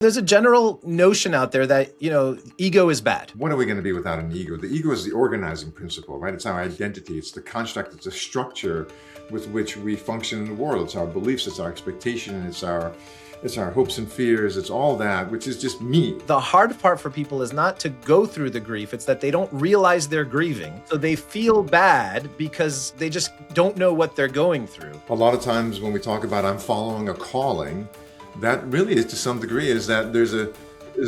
There's a general notion out there that, ego is bad. What are we going to be without an ego? The ego is the organizing principle, right? It's our identity. It's the construct. It's the structure with which we function in the world. It's our beliefs. It's our expectation. It's our hopes and fears. It's all that, which is just me. The hard part for people is not to go through the grief. It's that they don't realize they're grieving. So they feel bad because they just don't know what they're going through. A lot of times when we talk about I'm following a calling, that really is to some degree is that there's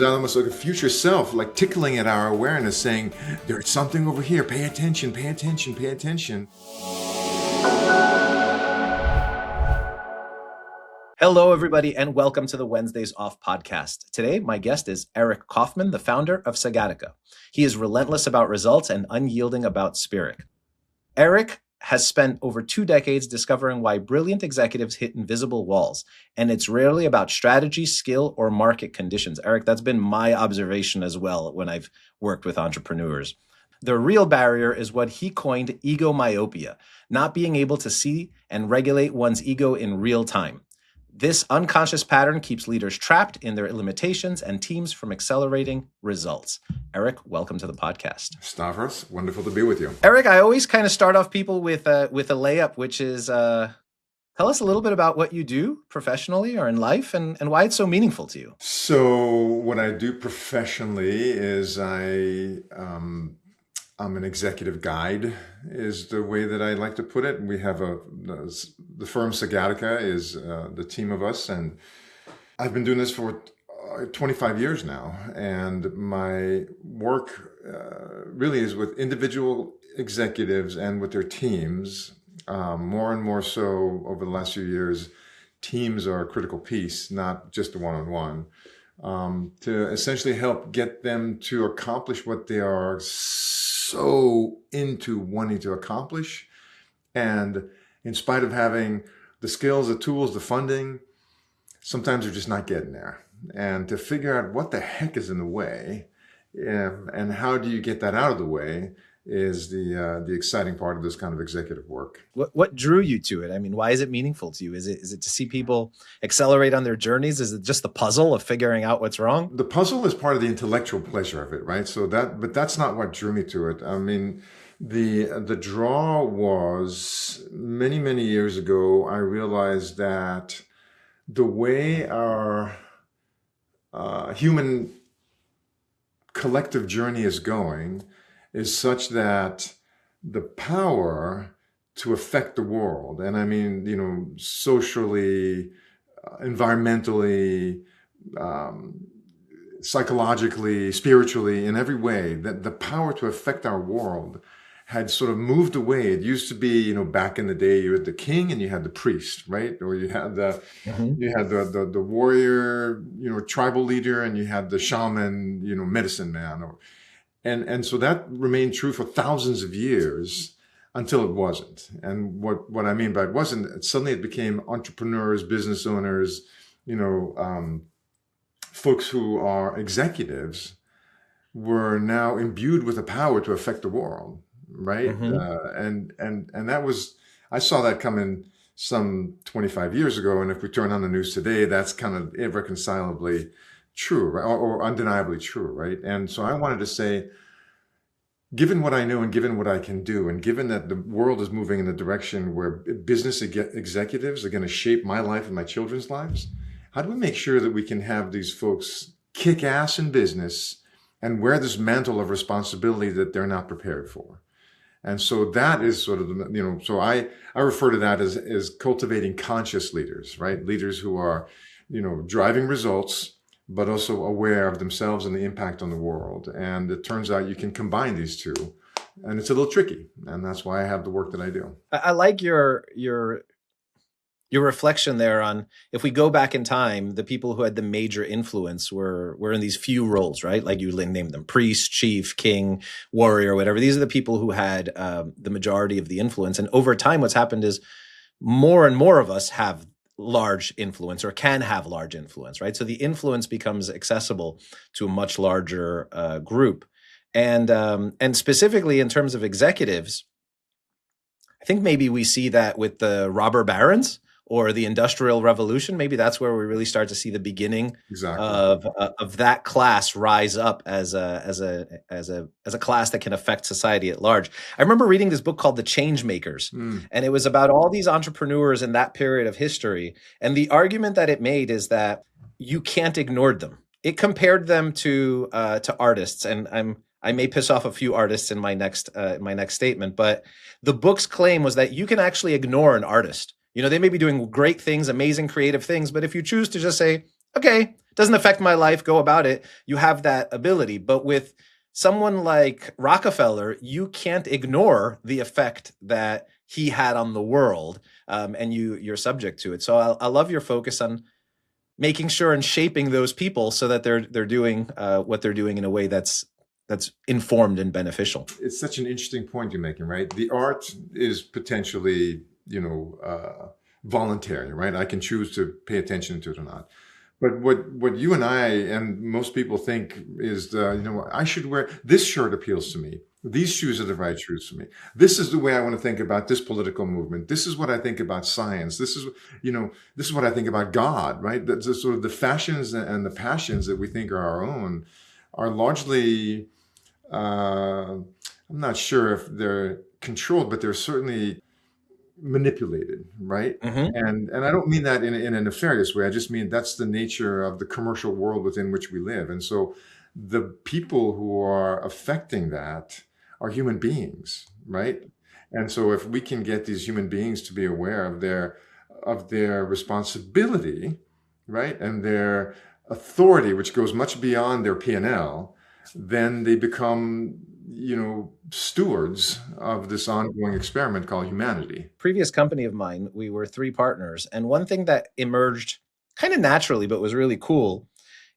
almost like a future self, like tickling at our awareness saying, there's something over here, pay attention, pay attention, pay attention. Hello, everybody, and welcome to the Wednesdays Off podcast. Today, my guest is Eric Kaufmann, the founder of Sagatica. He is relentless about results and unyielding about spirit. Eric has spent over 2 decades discovering why brilliant executives hit invisible walls, and it's rarely about strategy, skill, or market conditions. Eric, that's been my observation as well when I've worked with entrepreneurs. The real barrier is what he coined egomyopia, not being able to see and regulate one's ego in real time. This unconscious pattern keeps leaders trapped in their limitations and teams from accelerating results. Eric, welcome to the podcast. Stavros, wonderful to be with you. Eric, I always kind of start off people with a layup, which is tell us a little bit about what you do professionally or in life and why it's so meaningful to you. So what I do professionally is I'm an executive guide, is the way that I like to put it. We have the firm Sagatica is the team of us, and I've been doing this for 25 years now. And my work really is with individual executives and with their teams. More and more so over the last few years, teams are a critical piece, not just the one-on-one, to essentially help get them to accomplish what they are so into wanting to accomplish. And in spite of having the skills, the tools, the funding, sometimes they're just not getting there. And to figure out what the heck is in the way and how do you get that out of the way is the exciting part of this kind of executive work. What drew you to it? I mean, why is it meaningful to you? Is it to see people accelerate on their journeys? Is it just the puzzle of figuring out what's wrong? The puzzle is part of the intellectual pleasure of it, right? But that's not what drew me to it. I mean, the draw was many, many years ago. I realized that the way our human collective journey is going is such that the power to affect the world, and I mean, socially, environmentally, psychologically, spiritually, in every way, that the power to affect our world had sort of moved away. It used to be, back in the day, you had the king and you had the priest, right? Or you had the warrior, tribal leader, and you had the shaman, medicine man, And so that remained true for thousands of years until it wasn't. And what I mean by it wasn't, suddenly it became entrepreneurs, business owners, folks who are executives were now imbued with the power to affect the world, right? And that was, I saw that coming some 25 years ago. And if we turn on the news today, that's kind of irreconcilably true, right? Or undeniably true, right? And so I wanted to say, given what I know and given what I can do, and given that the world is moving in the direction where business executives are going to shape my life and my children's lives, how do we make sure that we can have these folks kick ass in business and wear this mantle of responsibility that they're not prepared for? And so that is sort of so I refer to that as cultivating conscious leaders, right? Leaders who are, driving results, but also aware of themselves and the impact on the world. And it turns out you can combine these two, and it's a little tricky. And that's why I have the work that I do. I like your reflection there on, if we go back in time, the people who had the major influence were in these few roles, right? Like you named them priest, chief, king, warrior, whatever. These are the people who had the majority of the influence. And over time, what's happened is more and more of us have large influence or can have large influence, right? So the influence becomes accessible to a much larger group. And specifically in terms of executives, I think maybe we see that with the robber barons or the Industrial Revolution. Maybe that's where we really start to see the beginning Exactly. of that class rise up as a class that can affect society at large. I remember reading this book called The Change Makers, Mm. and it was about all these entrepreneurs in that period of history. And the argument that it made is that you can't ignore them. It compared them to artists, and I may piss off a few artists in my next statement, but the book's claim was that you can actually ignore an artist. You know, they may be doing great things, amazing creative things, but if you choose to just say, okay, doesn't affect my life, go about it, you have that ability. But with someone like Rockefeller, you can't ignore the effect that he had on the world, and you're subject to it. So I love your focus on making sure and shaping those people so that they're doing what they're doing in a way that's informed and beneficial. It's such an interesting point you're making, right? The art is potentially, voluntary, right? I can choose to pay attention to it or not. But what you and I and most people think is, I should wear this shirt appeals to me. These shoes are the right shoes for me. This is the way I want to think about this political movement. This is what I think about science. This is what I think about God, right? That's the sort of the fashions and the passions that we think are our own are largely, I'm not sure if they're controlled, but they're certainly manipulated, right? And I don't mean that in a nefarious way. I just mean that's the nature of the commercial world within which we live. And so the people who are affecting that are human beings, right? And so if we can get these human beings to be aware of their responsibility, right, and their authority, which goes much beyond their P&L, then they become stewards of this ongoing experiment called humanity. Previous company of mine, we were 3 partners, and one thing that emerged kind of naturally but was really cool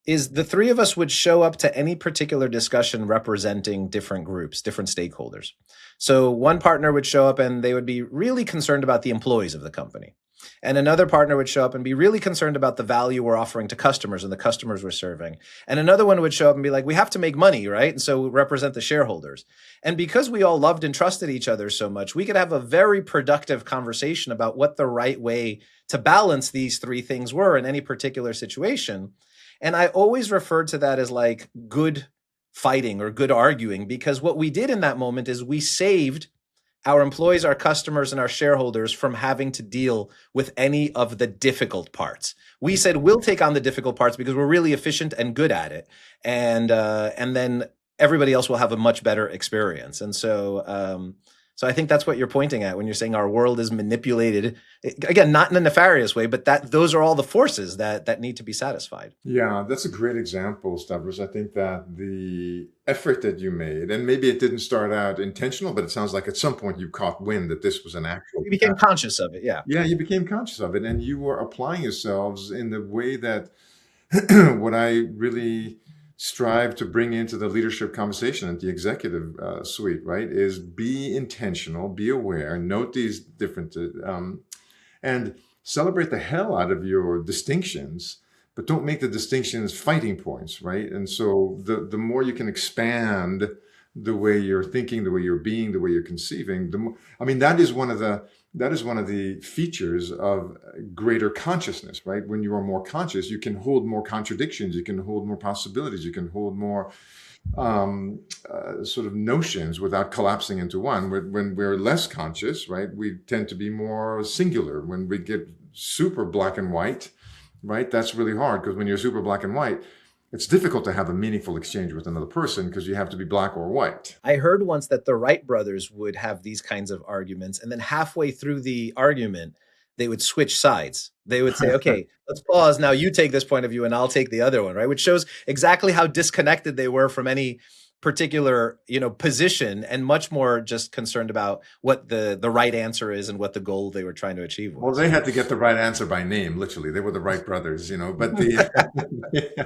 is the 3 of us would show up to any particular discussion representing different groups, different stakeholders. So one partner would show up and they would be really concerned about the employees of the company. And another partner would show up and be really concerned about the value we're offering to customers and the customers we're serving. And another one would show up and be like, we have to make money, right? And so we represent the shareholders. And because we all loved and trusted each other so much, we could have a very productive conversation about what the right way to balance these 3 things were in any particular situation. And I always referred to that as like good fighting or good arguing, because what we did in that moment is we saved our employees, our customers, and our shareholders from having to deal with any of the difficult parts. We said, we'll take on the difficult parts because we're really efficient and good at it. And then everybody else will have a much better experience. And so I think that's what you're pointing at when you're saying our world is manipulated. Again, not in a nefarious way, but those are all the forces that need to be satisfied. Yeah, that's a great example, Stavros. I think that the effort that you made, and maybe it didn't start out intentional, but it sounds like at some point you caught wind that this was an actual. You became conscious of it, yeah. Yeah, you became conscious of it, and you were applying yourselves in the way that what I really strive to bring into the leadership conversation at the executive suite, right, is be intentional, be aware, note these different, and celebrate the hell out of your distinctions, but don't make the distinctions fighting points, right? And so the more you can expand the way you're thinking, the way you're being, the way you're conceiving, the more, I mean, that is one of the features of greater consciousness, right? When you are more conscious, you can hold more contradictions, you can hold more possibilities, you can hold more sort of notions without collapsing into one. When we're less conscious, right, we tend to be more singular. When we get super black and white, right, that's really hard, because when you're super black and white, it's difficult to have a meaningful exchange with another person because you have to be black or white. I heard once that the Wright brothers would have these kinds of arguments, and then halfway through the argument, they would switch sides. They would say, okay, let's pause. Now you take this point of view and I'll take the other one, right? Which shows exactly how disconnected they were from any particular, position, and much more just concerned about what the right answer is and what the goal they were trying to achieve was. Well, they had to get the right answer by name, literally. They were the Wright brothers, but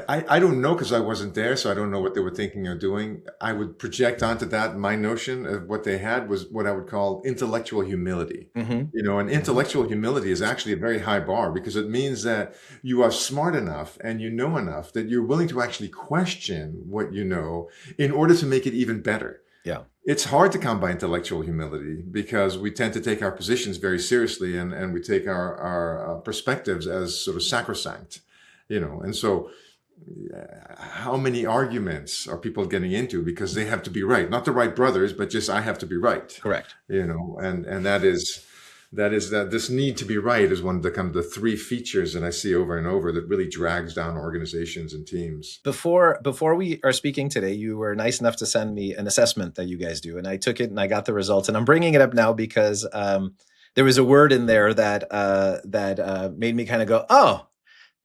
I don't know, because I wasn't there, so I don't know what they were thinking or doing. I would project onto that my notion of what they had was what I would call intellectual humility. And intellectual humility is actually a very high bar, because it means that you are smart enough and you know enough that you're willing to actually question what you know in order to make it even better. Yeah. It's hard to come by intellectual humility because we tend to take our positions very seriously, and we take our perspectives as sort of sacrosanct, and so how many arguments are people getting into because they have to be right, not the Wright brothers, but just I have to be right, Correct. and that this need to be right is one of the three features that I see over and over that really drags down organizations and teams. Before we are speaking today, you were nice enough to send me an assessment that you guys do, and I took it and I got the results. And I'm bringing it up now because there was a word in there that made me kind of go, oh.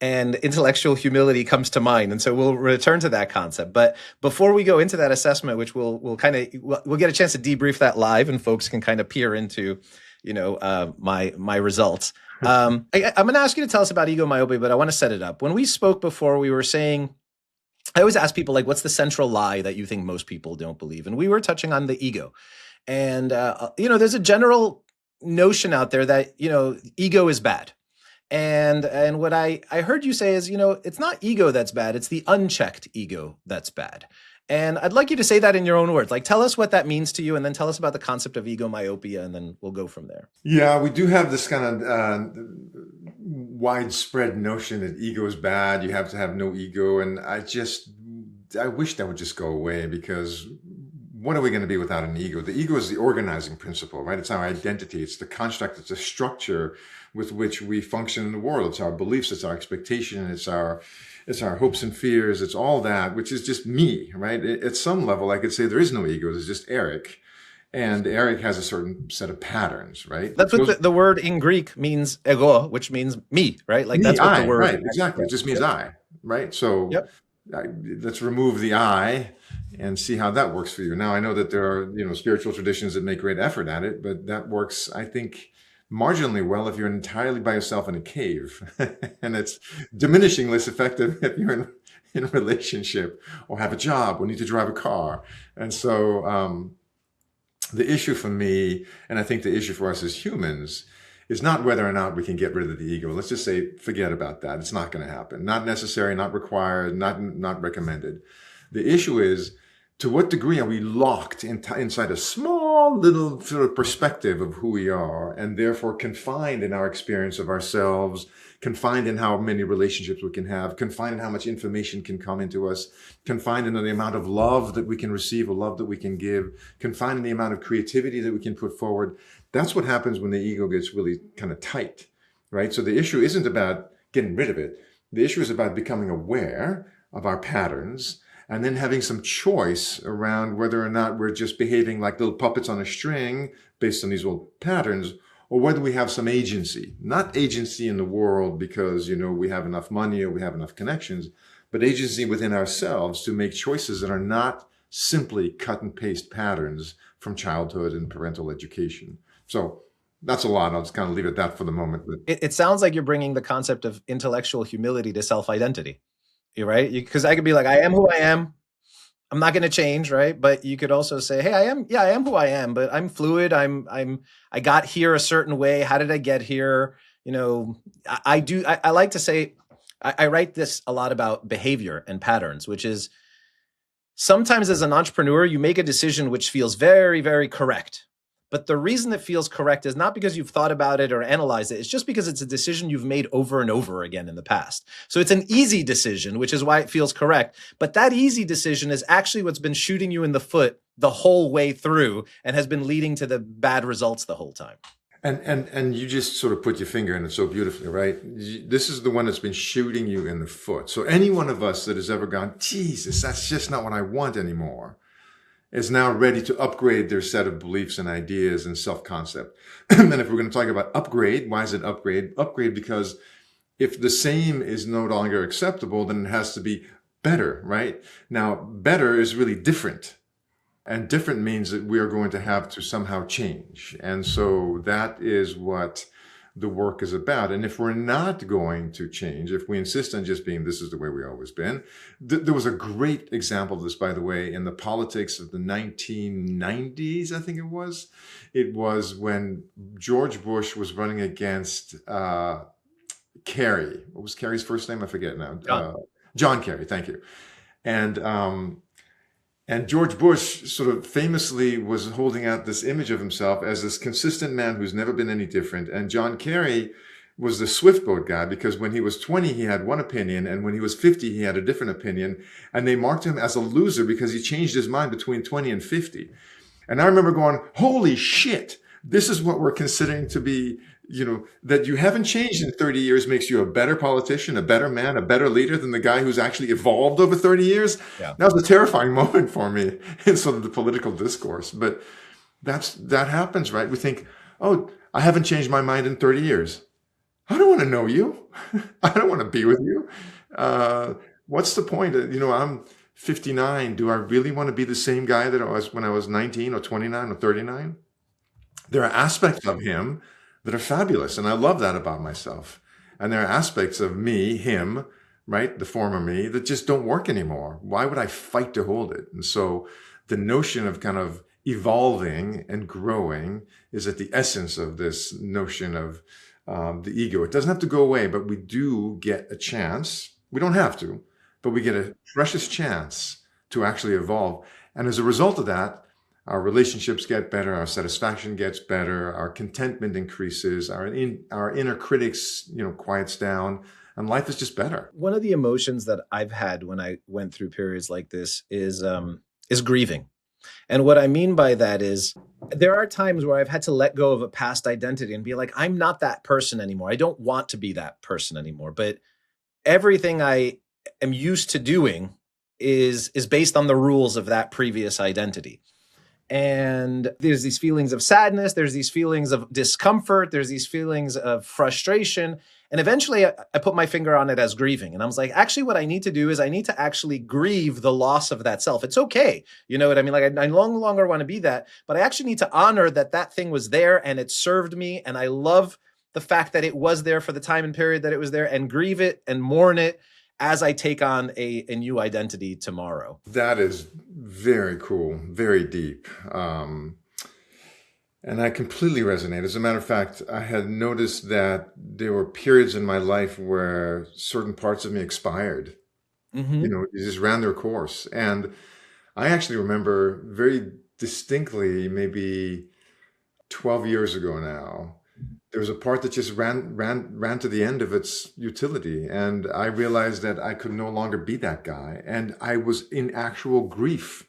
And intellectual humility comes to mind, and so we'll return to that concept. But before we go into that assessment, which we'll get a chance to debrief that live, and folks can kind of peer into, my results. I'm going to ask you to tell us about egomyopia, but I want to set it up. When we spoke before, we were saying, I always ask people, like, what's the central lie that you think most people don't believe? And we were touching on the ego, and there's a general notion out there that ego is bad. And what I heard you say is, it's not ego that's bad, it's the unchecked ego that's bad. And I'd like you to say that in your own words. Like, tell us what that means to you, and then tell us about the concept of egomyopia, and then we'll go from there. Yeah, we do have this kind of widespread notion that ego is bad. You have to have no ego. And I wish that would just go away, because what are we going to be without an ego? The ego is the organizing principle, right? It's our identity. It's the construct. It's the structure with which we function in the world. It's our beliefs. It's our expectation. It's our hopes and fears. It's all that, which is just me, right? At some level, I could say there is no ego. There's just Eric. And Eric has a certain set of patterns, right? That's what the word in Greek means, ego, which means me, right? Like, that's what the word. Right, exactly. It just means I, right? So let's remove the I and see how that works for you. Now, I know that there are, spiritual traditions that make great effort at it, but that works, I think, marginally well if you're entirely by yourself in a cave. And it's diminishing less effective if you're in a relationship or have a job or need to drive a car. And so the issue for me, and I think the issue for us as humans, is not whether or not we can get rid of the ego. Let's just say, forget about that. It's not going to happen. Not necessary, not required, not recommended. The issue is, to what degree are we locked inside a small little sort of perspective of who we are, and therefore confined in our experience of ourselves, confined in how many relationships we can have, confined in how much information can come into us, confined in the amount of love that we can receive or love that we can give, confined in the amount of creativity that we can put forward. That's what happens when the ego gets really kind of tight, right? So the issue isn't about getting rid of it. The issue is about becoming aware of our patterns, and then having some choice around whether or not we're just behaving like little puppets on a string based on these old patterns, or whether we have some agency. Not agency in the world because, we have enough money or we have enough connections, but agency within ourselves to make choices that are not simply cut and paste patterns from childhood and parental education. So that's a lot. I'll just kind of leave it at that for the moment. But it sounds like you're bringing the concept of intellectual humility to self-identity. You're right. Because I could be like, I am who I am. I'm not going to change, right? But you could also say, hey, I am who I am, but I'm fluid. I got here a certain way. How did I get here? I like to say, I write this a lot about behavior and patterns, which is sometimes as an entrepreneur, you make a decision which feels very, very correct. But the reason it feels correct is not because you've thought about it or analyzed it. It's just because it's a decision you've made over and over again in the past. So it's an easy decision, which is why it feels correct. But that easy decision is actually what's been shooting you in the foot the whole way through and has been leading to the bad results the whole time. And you just sort of put your finger in it so beautifully, right? This is the one that's been shooting you in the foot. So any one of us that has ever gone, Jesus, that's just not what I want anymore, is now ready to upgrade their set of beliefs and ideas and self-concept. And then if we're going to talk about upgrade, why is it upgrade? Upgrade because if the same is no longer acceptable, then it has to be better, right? Now, better is really different. And different means that we are going to have to somehow change. And so that is what the work is about. And if we're not going to change, if we insist on just being, this is the way we've always been. There was a great example of this, by the way, in the politics of the 1990s, I think it was. It was when George Bush was running against Kerry. What was Kerry's first name? I forget now. John Kerry, thank you. And And George Bush sort of famously was holding out this image of himself as this consistent man who's never been any different. And John Kerry was the swift boat guy, because when he was 20, he had one opinion. And when he was 50, he had a different opinion. And they marked him as a loser because he changed his mind between 20 and 50. And I remember going, holy shit, this is what we're considering to be, that you haven't changed in 30 years makes you a better politician, a better man, a better leader than the guy who's actually evolved over 30 years. Yeah. That was a terrifying moment for me in sort of the political discourse. But that happens, right? We think, oh, I haven't changed my mind in 30 years. I don't want to know you. I don't want to be with you. What's the point? I'm 59. Do I really want to be the same guy that I was when I was 19 or 29 or 39? There are aspects of him that are fabulous, and I love that about myself. And there are aspects of me, him, right, the former me, that just don't work anymore. Why would I fight to hold it? And so the notion of kind of evolving and growing is at the essence of this notion of the ego. It doesn't have to go away, but we do get a chance. We don't have to, but we get a precious chance to actually evolve. And as a result of that, our relationships get better, our satisfaction gets better, our contentment increases, our inner critics, quiets down, and life is just better. One of the emotions that I've had when I went through periods like this is grieving. And what I mean by that is there are times where I've had to let go of a past identity and be like, I'm not that person anymore. I don't want to be that person anymore. But everything I am used to doing is based on the rules of that previous identity. And there's these feelings of sadness, there's these feelings of discomfort, there's these feelings of frustration. And eventually I put my finger on it as grieving. And I was like, actually, what I need to do is I need to actually grieve the loss of that self. It's okay. You know what I mean? Like I no longer want to be that, but I actually need to honor that thing was there and it served me. And I love the fact that it was there for the time and period that it was there, and grieve it and mourn it as I take on a new identity tomorrow. That is very cool, very deep. And I completely resonate. As a matter of fact, I had noticed that there were periods in my life where certain parts of me expired. Mm-hmm. They just ran their course. And I actually remember very distinctly, maybe 12 years ago now, there was a part that just ran to the end of its utility. And I realized that I could no longer be that guy. And I was in actual grief.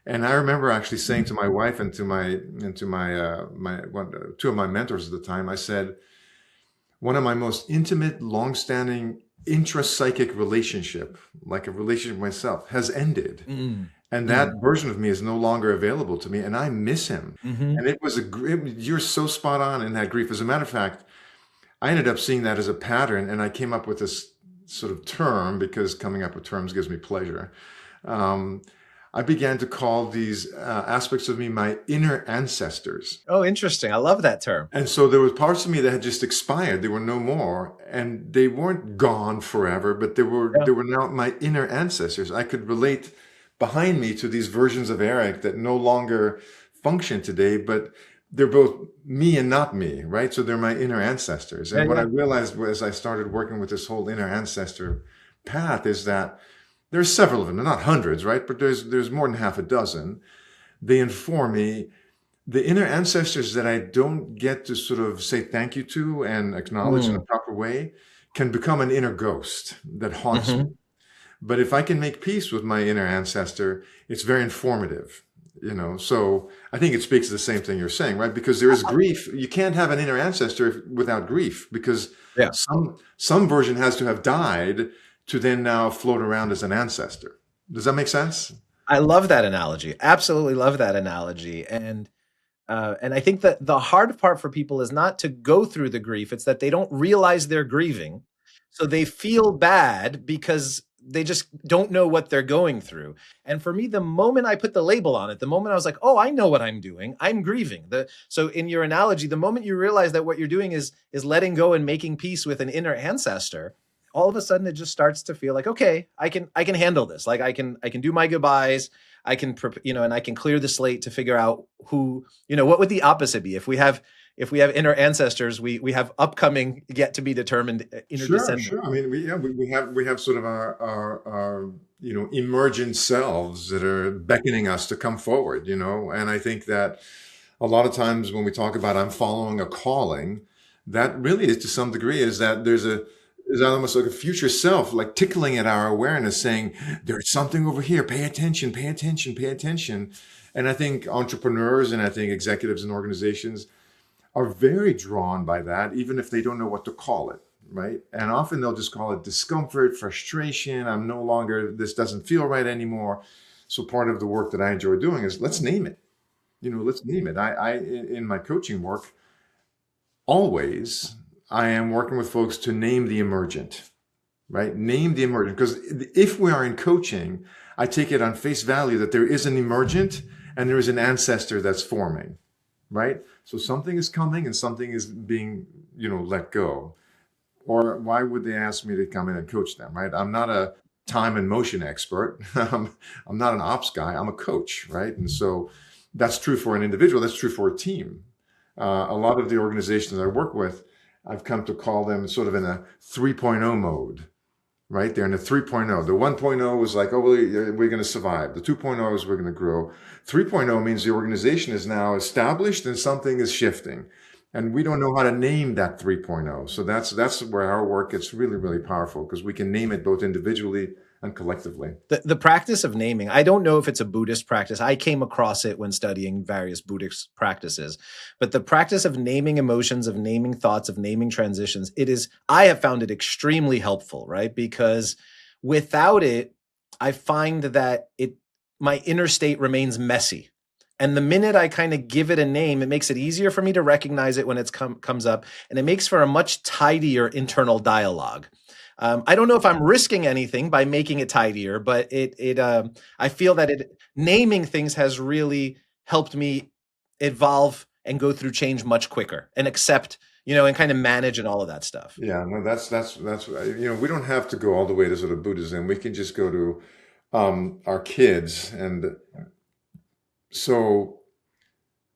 And I remember actually saying to my wife and to my two of my mentors at the time, I said, one of my most intimate, longstanding intrapsychic relationship, like a relationship with myself, has ended. Mm-hmm. And that version of me is no longer available to me, and I miss him. Mm-hmm. And it was you're so spot on in that grief. As a matter of fact, I ended up seeing that as a pattern, and I came up with this sort of term, because coming up with terms gives me pleasure. I began to call these aspects of me my inner ancestors. Oh, interesting. I love that term. And so there were parts of me that had just expired. They were no more, and they weren't gone forever, but they were now my inner ancestors. I could relate behind me to these versions of Eric that no longer function today, but they're both me and not me, right? So they're my inner ancestors. And what I realized as I started working with this whole inner ancestor path is that there's several of them. They're not hundreds, right? But there's more than half a dozen. They inform me. The inner ancestors that I don't get to sort of say thank you to and acknowledge in a proper way can become an inner ghost that haunts me. But if I can make peace with my inner ancestor, it's very informative, So I think it speaks to the same thing you're saying, right? Because there is grief. You can't have an inner ancestor without grief, because some version has to have died to then now float around as an ancestor. Does that make sense? I love that analogy. Absolutely love that analogy. And I think that the hard part for people is not to go through the grief. It's that they don't realize they're grieving. So they feel bad because they just don't know what they're going through. And for me, the moment I put the label on it, the moment I was like, oh, I know what I'm doing, I'm grieving. So in your analogy, the moment you realize that what you're doing is letting go and making peace with an inner ancestor, all of a sudden it just starts to feel like, okay, I can handle this. Like I can do my goodbyes. I can, and I can clear the slate to figure out who, what would the opposite be? If we have, if we have inner ancestors, we have upcoming yet to be determined inner Sure, descendants. sure. I mean, we have sort of our emergent selves that are beckoning us to come forward, and I think that a lot of times when we talk about I'm following a calling, that really is to some degree is that there's almost like a future self, like tickling at our awareness, saying there's something over here. Pay attention, pay attention, pay attention. And I think entrepreneurs and I think executives and organizations are very drawn by that, even if they don't know what to call it, right? And often they'll just call it discomfort, frustration. This doesn't feel right anymore. So part of the work that I enjoy doing is let's name it. Let's name it. In my coaching work, always I am working with folks to name the emergent, right? Name the emergent. Because if we are in coaching, I take it on face value that there is an emergent and there is an ancestor that's forming, right? So something is coming and something is being, let go. Or why would they ask me to come in and coach them, right? I'm not a time and motion expert. I'm not an ops guy. I'm a coach, right? And so that's true for an individual. That's true for a team. A lot of the organizations I work with, I've come to call them sort of in a 3.0 mode, right? They're in a 3.0. The 1.0 was like, oh, we're going to survive. The 2.0 is we're going to grow. 3.0 means the organization is now established and something is shifting. And we don't know how to name that 3.0. So that's where our work gets really, really powerful because we can name it both individually and collectively. The practice of naming, I don't know if it's a Buddhist practice. I came across it when studying various Buddhist practices, but the practice of naming emotions, of naming thoughts, of naming transitions, I have found it extremely helpful, right? Because without it, I find that my inner state remains messy. And the minute I kind of give it a name, it makes it easier for me to recognize it when it comes up, and it makes for a much tidier internal dialogue. I don't know if I'm risking anything by making it tidier, but I feel that naming things has really helped me evolve and go through change much quicker and accept, and kind of manage and all of that stuff. Yeah, no, that's we don't have to go all the way to sort of Buddhism. We can just go to our kids. And so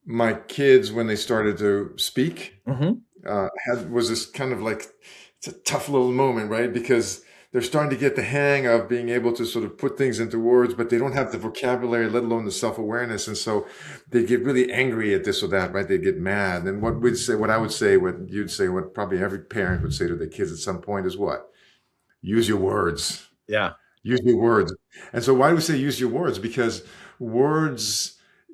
my kids, when they started to speak, was this kind of like, it's a tough little moment, right? Because they're starting to get the hang of being able to sort of put things into words, but they don't have the vocabulary, let alone the self-awareness. And so they get really angry at this or that, right? They get mad. And what I would say, what you'd say, what probably every parent would say to their kids at some point is what? Use your words. Yeah. Use your words. And so why do we say use your words? Because words,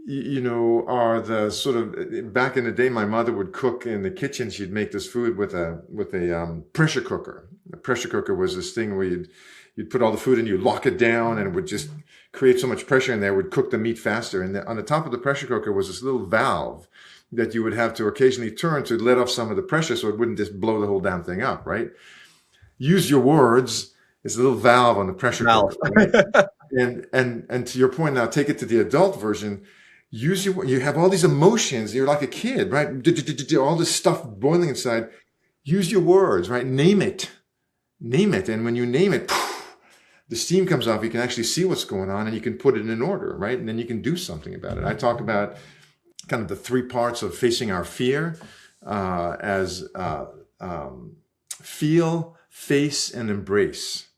are the sort of, back in the day, my mother would cook in the kitchen. She'd make this food with a pressure cooker. The pressure cooker was this thing where you'd put all the food in, you lock it down, and it would just create so much pressure in there, it would cook the meat faster. And on the top of the pressure cooker was this little valve that you would have to occasionally turn to let off some of the pressure so it wouldn't just blow the whole damn thing up, right? Use your words is a little valve on the pressure cooker. Right? and to your point now, take it to the adult version. You have all these emotions. You're like a kid, right? All this stuff boiling inside. Use your words, right? Name it. And when you name it, the steam comes off. You can actually see what's going on and you can put it in order, right? And then you can do something about it. I talk about kind of the three parts of facing our fear as feel, face, and embrace.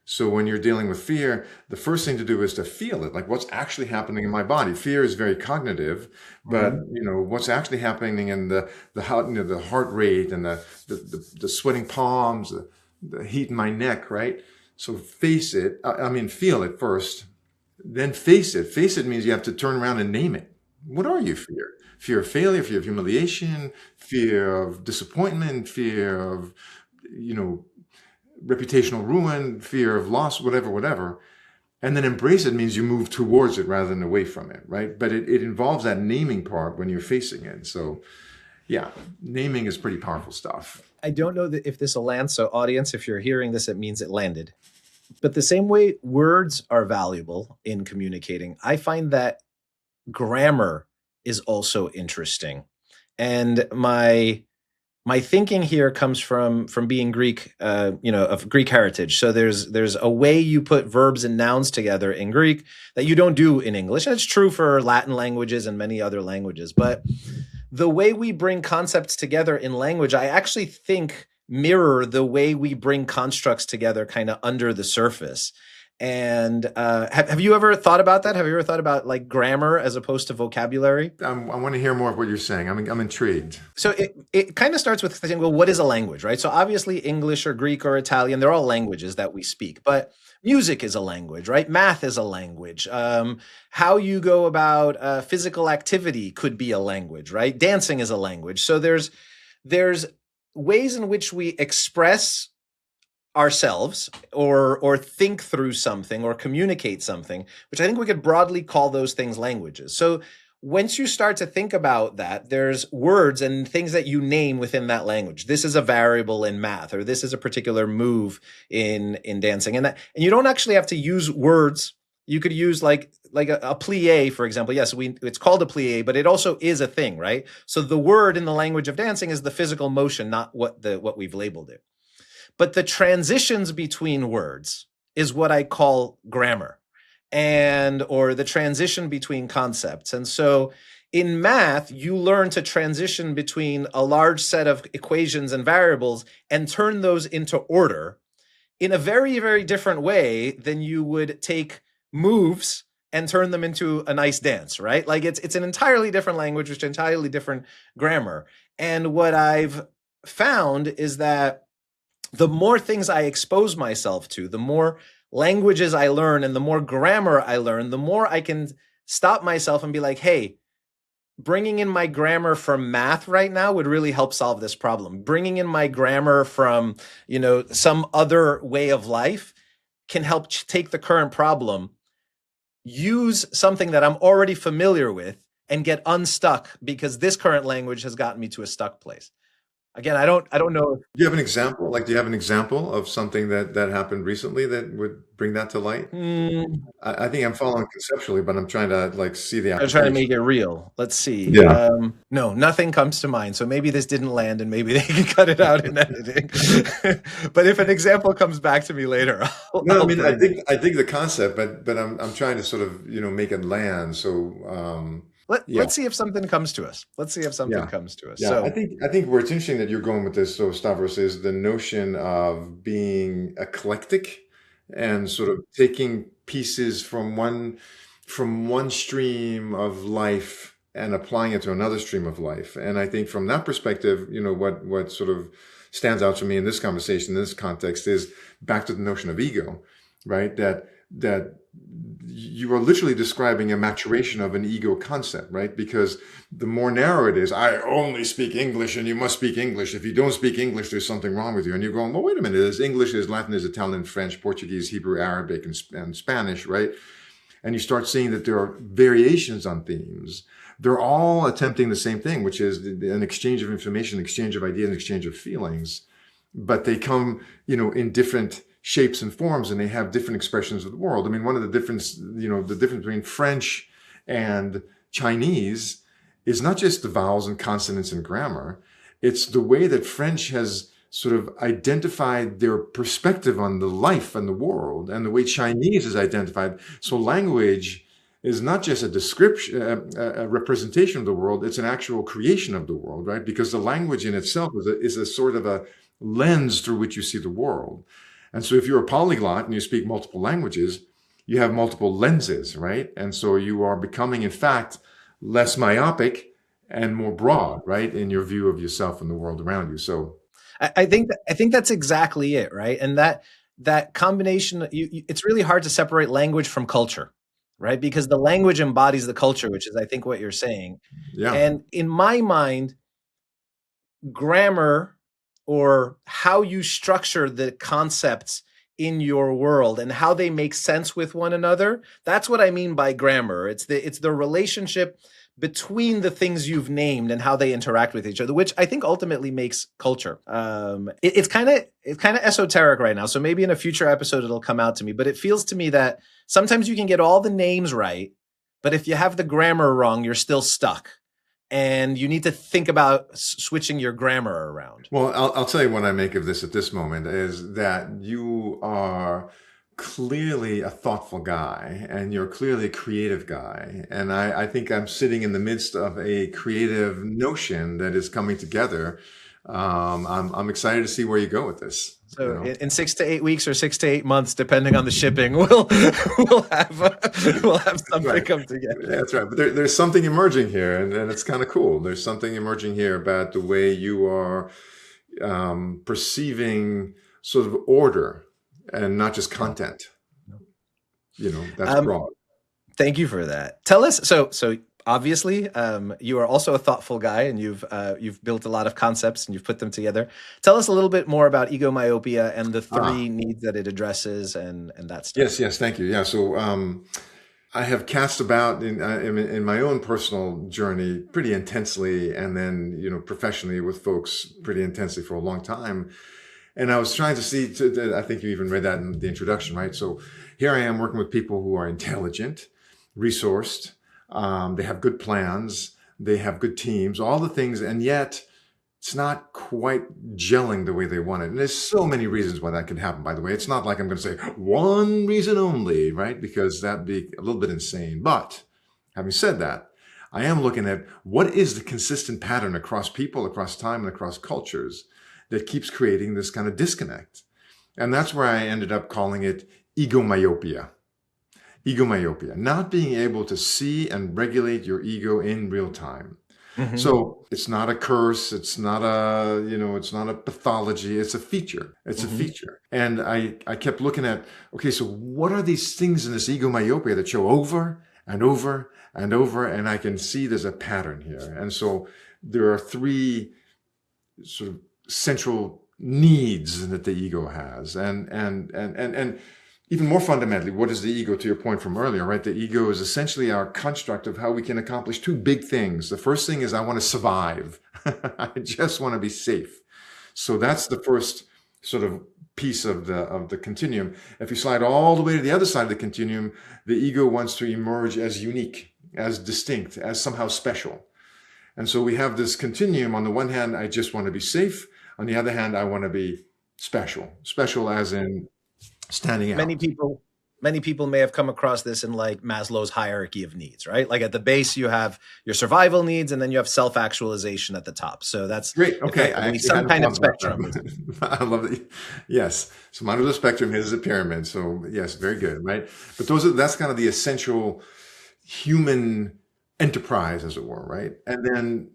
So when you're dealing with fear, the first thing to do is to feel it, like what's actually happening in my body. Fear is very cognitive, but what's actually happening in the heart rate and the sweating palms, the heat in my neck, right? So face it. Feel it first, then face it. Face it means you have to turn around and name it. What are you fear? Fear of failure, fear of humiliation, fear of disappointment, fear of, reputational ruin, fear of loss, whatever. And then embrace it means you move towards it rather than away from it, right? But it involves that naming part when you're facing it. So yeah, naming is pretty powerful stuff. I don't know if this will land. So audience, if you're hearing this, it means it landed. But the same way words are valuable in communicating, I find that grammar is also interesting. And my thinking here comes from being Greek, of Greek heritage. So there's a way you put verbs and nouns together in Greek that you don't do in English. And it's true for Latin languages and many other languages. But the way we bring concepts together in language, I actually think mirror the way we bring constructs together kind of under the surface. And have you ever thought about that? Have you ever thought about like grammar as opposed to vocabulary? I want to hear more of what you're saying. I'm intrigued. So it kind of starts with saying, well, what is a language, right? So obviously English or Greek or Italian, they're all languages that we speak, but music is a language, right? Math is a language. How you go about physical activity could be a language, right? Dancing is a language. So there's ways in which we express ourselves or think through something or communicate something, which I think we could broadly call those things languages. So once you start to think about that, there's words and things that you name within that language. This is a variable in math, or this is a particular move in dancing. And you don't actually have to use words. You could use like a plie, for example. Yes, it's called a plie, but it also is a thing, right? So the word in the language of dancing is the physical motion, not what we've labeled it. But the transitions between words is what I call grammar, or the transition between concepts. And so in math, you learn to transition between a large set of equations and variables and turn those into order in a very, very different way than you would take moves and turn them into a nice dance, right? Like it's an entirely different language, which is entirely different grammar. And what I've found is that the more things I expose myself to, the more languages I learn and the more grammar I learn, the more I can stop myself and be like, hey, bringing in my grammar from math right now would really help solve this problem. Bringing in my grammar from, some other way of life can help take the current problem, use something that I'm already familiar with, and get unstuck because this current language has gotten me to a stuck place. Again, I don't know. Do you have an example? Like, do you have an example of something that happened recently that would bring that to light? I think I'm following conceptually, but I'm trying to see the I'm trying to make it real. Let's see. Yeah. No, nothing comes to mind. So maybe this didn't land and maybe they can cut it out in editing. But if an example comes back to me later, No, I mean, I think the concept, but I'm trying to sort of, make it land. So, Let's see if something comes to us. Let's see if something comes to us. Yeah, So I think where it's interesting that you're going with this, so Stavros, is the notion of being eclectic and sort of taking pieces from one stream of life and applying it to another stream of life. And I think from that perspective, what sort of stands out to me in this conversation, in this context, is back to the notion of ego, right? That you are literally describing a maturation of an ego concept, right? Because the more narrow it is, I only speak English and you must speak English. If you don't speak English, there's something wrong with you. And you're going, well, wait a minute, there's English, there's Latin, there's Italian, French, Portuguese, Hebrew, Arabic, and Spanish, right? And you start seeing that there are variations on themes. They're all attempting the same thing, which is an exchange of information, exchange of ideas, and exchange of feelings. But they come, in different shapes and forms, and they have different expressions of the world. I mean, one of the difference, the difference between French and Chinese is not just the vowels and consonants and grammar. It's the way that French has sort of identified their perspective on the life and the world, and the way Chinese is identified. So language is not just a description, a representation of the world. It's an actual creation of the world, right? Because the language in itself is a sort of a lens through which you see the world. And so if you're a polyglot and you speak multiple languages, you have multiple lenses, right? And so you are becoming, in fact, less myopic and more broad, right, in your view of yourself and the world around you. So I think that's exactly it, right? And that combination, it's really hard to separate language from culture, right? Because the language embodies the culture, which is, I think, what you're saying. yeah. And in my mind, grammar, or how you structure the concepts in your world and how they make sense with one another, that's what I mean by grammar. It's the relationship between the things you've named and how they interact with each other, which I think ultimately makes culture. It's kind of esoteric right now, so maybe in a future episode it'll come out to me. But it feels to me that sometimes you can get all the names right, but if you have the grammar wrong, you're still stuck. And you need to think about switching your grammar around. Well, I'll tell you what I make of this at this moment is that you are clearly a thoughtful guy, and you're clearly a creative guy. And I think I'm sitting in the midst of a creative notion that is coming together. I'm excited to see where you go with this. So in 6 to 8 weeks or 6 to 8 months, depending on the shipping, we'll have something Right. come together. That's right. But there's something emerging here, and it's kind of cool. There's something emerging here about the way you are perceiving sort of order and not just content. That's broad. Thank you for that. Tell us, so obviously, you are also a thoughtful guy, and you've built a lot of concepts and you've put them together. Tell us a little bit more about egomyopia and the three needs that it addresses and that stuff. Yes, thank you. Yeah, so I have cast about in my own personal journey pretty intensely, and then professionally with folks pretty intensely for a long time. And I was trying to see, I think you even read that in the introduction, right? So here I am working with people who are intelligent, resourced, they have good plans, they have good teams, all the things, and yet it's not quite gelling the way they want it. And there's so many reasons why that could happen, by the way. It's not like I'm going to say one reason only, right? Because that'd be a little bit insane. But having said that, I am looking at what is the consistent pattern across people, across time, and across cultures that keeps creating this kind of disconnect. And that's where I ended up calling it egomyopia. Egomyopia, not being able to see and regulate your ego in real time. Mm-hmm. So it's not a curse. It's not it's not a pathology. It's a feature. It's a feature. And I kept looking at, okay, so what are these things in this egomyopia that show over and over and over? And I can see there's a pattern here. And so there are three sort of central needs that the ego has. And even more fundamentally, what is the ego, to your point from earlier, right? The ego is essentially our construct of how we can accomplish two big things. The first thing is I want to survive. I just want to be safe. So that's the first sort of piece of the continuum. If you slide all the way to the other side of the continuum, the ego wants to emerge as unique, as distinct, as somehow special. And so we have this continuum. On the one hand, I just want to be safe. On the other hand, I want to be special. Special as in standing out. Many people may have come across this in like Maslow's hierarchy of needs, right? Like at the base, you have your survival needs, and then you have self-actualization at the top. So that's great. Okay, some kind of spectrum. I love it. Yes, so mine was a spectrum. His is a pyramid. So yes, very good, right? But that's kind of the essential human enterprise, as it were, right? And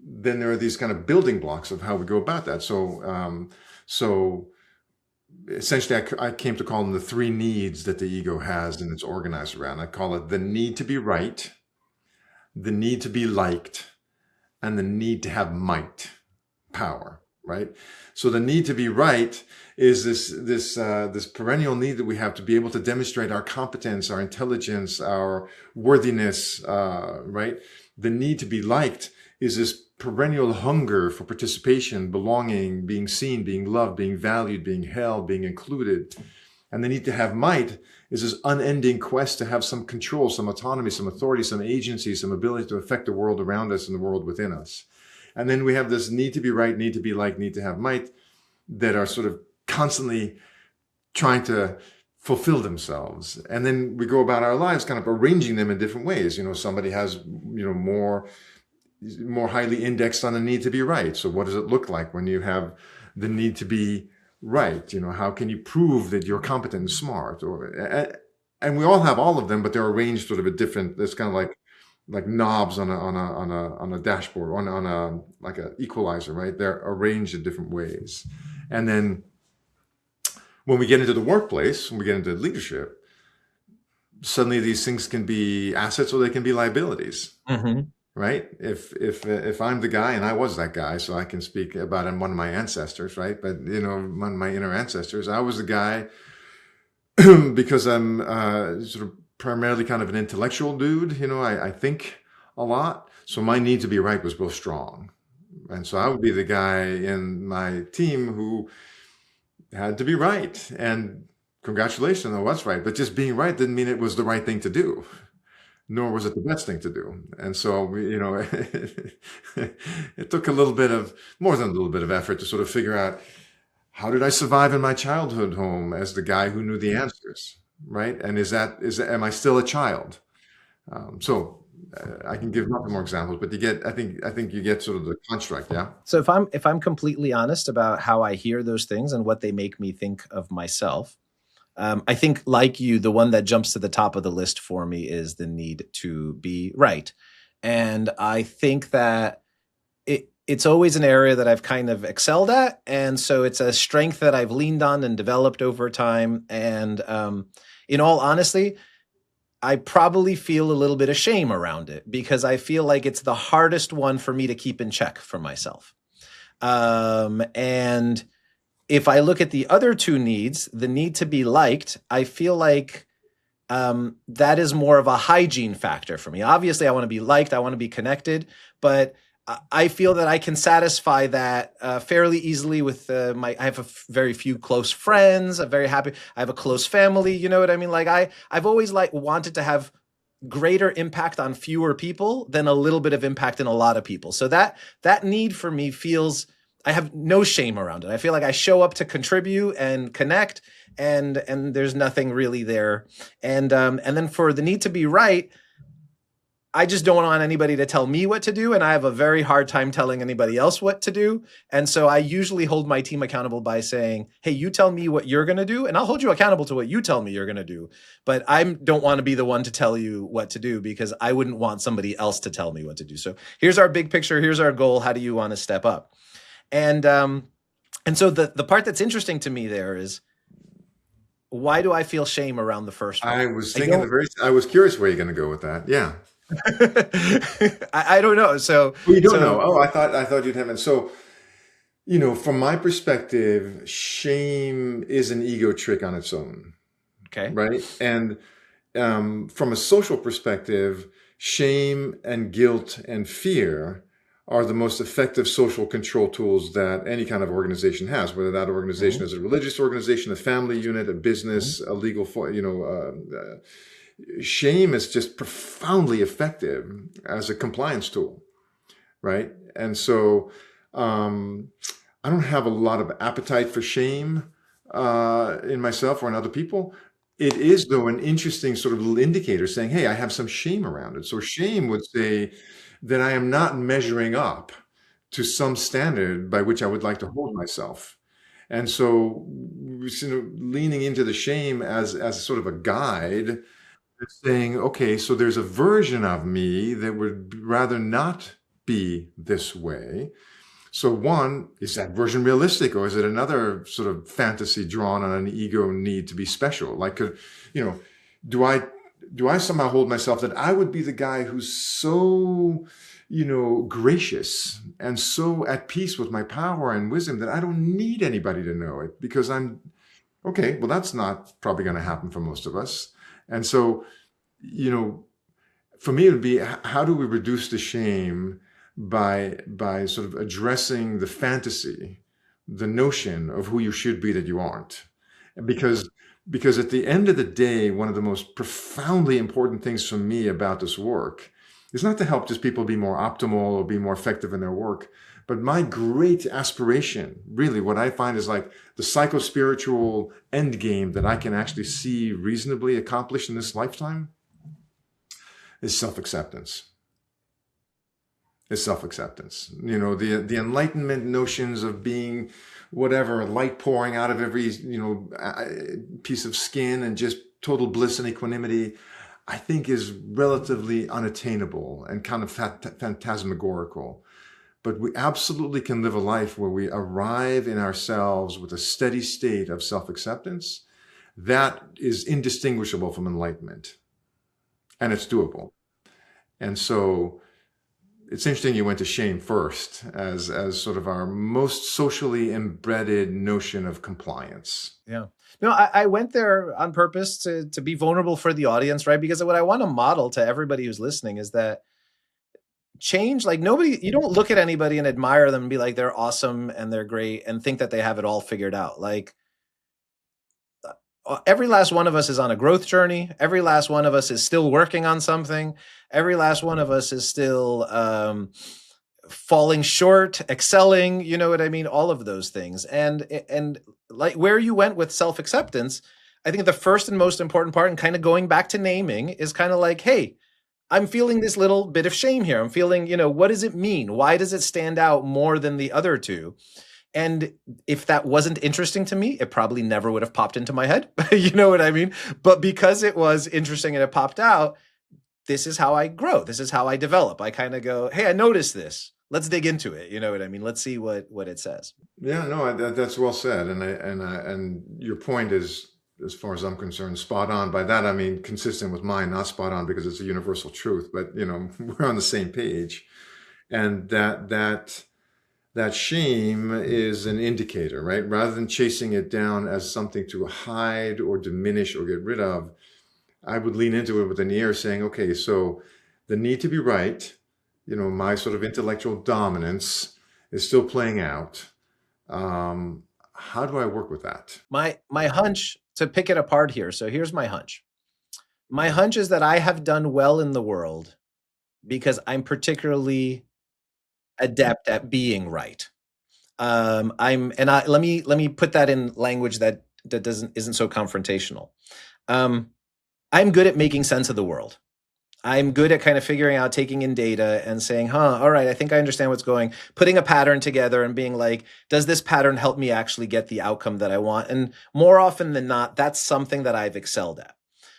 then there are these kind of building blocks of how we go about that. So essentially, I came to call them the three needs that the ego has and it's organized around. I call it the need to be right, the need to be liked, and the need to have might, power, right? So the need to be right is this perennial need that we have to be able to demonstrate our competence, our intelligence, our worthiness, right? The need to be liked is this perennial hunger for participation, belonging, being seen, being loved, being valued, being held, being included. And the need to have might is this unending quest to have some control, some autonomy, some authority, some agency, some ability to affect the world around us and the world within us. And then we have this need to be right, need to be liked, need to have might that are sort of constantly trying to fulfill themselves. And then we go about our lives kind of arranging them in different ways. Somebody has, more highly indexed on the need to be right. So what does it look like when you have the need to be right? How can you prove that you're competent and smart? And we all have all of them, but they're arranged sort of at different. There's kind of like knobs on a dashboard, on a like an equalizer, right? They're arranged in different ways. And then when we get into the workplace, when we get into leadership, suddenly these things can be assets or they can be liabilities. Mm-hmm. Right? If I'm the guy, and I was that guy, so I can speak about one of my ancestors, right? But one of my inner ancestors, I was the guy because I'm sort of primarily kind of an intellectual dude. I think a lot, so my need to be right was real strong, and so I would be the guy in my team who had to be right. And congratulations, I was right, but just being right didn't mean it was the right thing to do. Nor was it the best thing to do. And so, it took more than a little bit of effort to sort of figure out how did I survive in my childhood home as the guy who knew the answers, right? And am I still a child? I can give lots more examples, but I think you get sort of the construct, yeah. So if I'm completely honest about how I hear those things and what they make me think of myself, I think, like you, the one that jumps to the top of the list for me is the need to be right. And I think that it's always an area that I've kind of excelled at. And so it's a strength that I've leaned on and developed over time. And in all honesty, I probably feel a little bit of shame around it because I feel like it's the hardest one for me to keep in check for myself. And if I look at the other two needs, the need to be liked, I feel like that is more of a hygiene factor for me. Obviously, I want to be liked, I want to be connected, but I feel that I can satisfy that fairly easily with I have very few close friends. I'm very happy. I have a close family. You know what I mean? Like I've always wanted to have greater impact on fewer people than a little bit of impact in a lot of people. So that need for me feels, I have no shame around it. I feel like I show up to contribute and connect, and there's nothing really there. And then for the need to be right, I just don't want anybody to tell me what to do, and I have a very hard time telling anybody else what to do. And so I usually hold my team accountable by saying, hey, you tell me what you're going to do, and I'll hold you accountable to what you tell me you're going to do. But I don't want to be the one to tell you what to do because I wouldn't want somebody else to tell me what to do. So here's our big picture. Here's our goal. How do you want to step up? And so the part that's interesting to me there is, why do I feel shame around the first one? I was curious where you're going to go with that. Yeah. I don't know. So you don't know. Oh, I thought you'd have it. So, from my perspective, shame is an ego trick on its own. Okay. Right. And from a social perspective, shame and guilt and fear are the most effective social control tools that any kind of organization has, whether that organization is a religious organization, a family unit, a business, a legal, shame is just profoundly effective as a compliance tool, right? And so I don't have a lot of appetite for shame in myself or in other people. It is, though, an interesting sort of little indicator saying, hey, I have some shame around it. So shame would say that I am not measuring up to some standard by which I would like to hold myself. And so leaning into the shame as sort of a guide, saying, okay, so there's a version of me that would rather not be this way. So one, is that version realistic, or is it another sort of fantasy drawn on an ego need to be special? Like, do I somehow hold myself that I would be the guy who's so, gracious and so at peace with my power and wisdom that I don't need anybody to know it because I'm okay. Well, that's not probably going to happen for most of us. And so, for me, it would be, how do we reduce the shame by sort of addressing the fantasy, the notion of who you should be that you aren't? Because at the end of the day, one of the most profoundly important things for me about this work is not to help just people be more optimal or be more effective in their work, but my great aspiration, really what I find is like the psycho-spiritual end game that I can actually see reasonably accomplished in this lifetime is self-acceptance. It's self-acceptance. The Enlightenment notions of being whatever, light pouring out of every, piece of skin and just total bliss and equanimity, I think is relatively unattainable and kind of phantasmagorical. But we absolutely can live a life where we arrive in ourselves with a steady state of self-acceptance that is indistinguishable from enlightenment. And it's doable. And so it's interesting you went to shame first as sort of our most socially embedded notion of compliance. Yeah. No, I went there on purpose to be vulnerable for the audience, right? Because what I want to model to everybody who's listening is that change, like you don't look at anybody and admire them and be like, they're awesome and they're great and think that they have it all figured out. Like, every last one of us is on a growth journey. Every last one of us is still working on something. Every last one of us is still falling short, excelling, you know what I mean? All of those things. And like where you went with self-acceptance, I think the first and most important part, and kind of going back to naming, is kind of like, hey, I'm feeling this little bit of shame here. I'm feeling, what does it mean? Why does it stand out more than the other two? And if that wasn't interesting to me, it probably never would have popped into my head. You know what I mean? But because it was interesting and it popped out, this is how I grow. This is how I develop. I kind of go, hey, I noticed this. Let's dig into it. You know what I mean? Let's see what it says. Yeah, no, that's well said, and your point is, as far as I'm concerned, spot on. By that I mean consistent with mine, not spot on because it's a universal truth. But we're on the same page, and that shame is an indicator, right? Rather than chasing it down as something to hide or diminish or get rid of, I would lean into it with an ear saying, okay, so the need to be right, my sort of intellectual dominance is still playing out. How do I work with that? My hunch, to pick it apart here. So here's my hunch. My hunch is that I have done well in the world because I'm particularly adept at being right. Let me put that in language that isn't so confrontational. I'm good at making sense of the world. I'm good at kind of figuring out, taking in data and saying, all right, I think I understand what's putting a pattern together and being like, does this pattern help me actually get the outcome that I want? And more often than not, that's something that I've excelled at.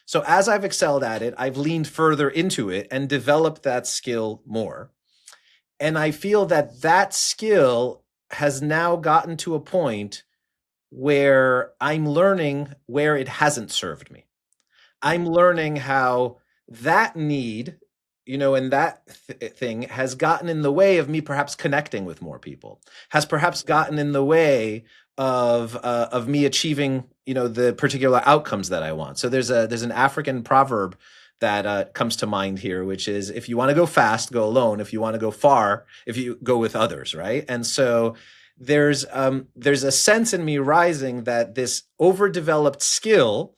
So as I've excelled at it, I've leaned further into it and developed that skill more. And I feel that skill has now gotten to a point where I'm learning where it hasn't served me. I'm learning how that need, and that thing has gotten in the way of me perhaps connecting with more people, has perhaps gotten in the way of me achieving, the particular outcomes that I want. So there's an African proverb that comes to mind here, which is, if you want to go fast, go alone. If you want to go far, if you go with others, right? And so there's a sense in me rising that this overdeveloped skill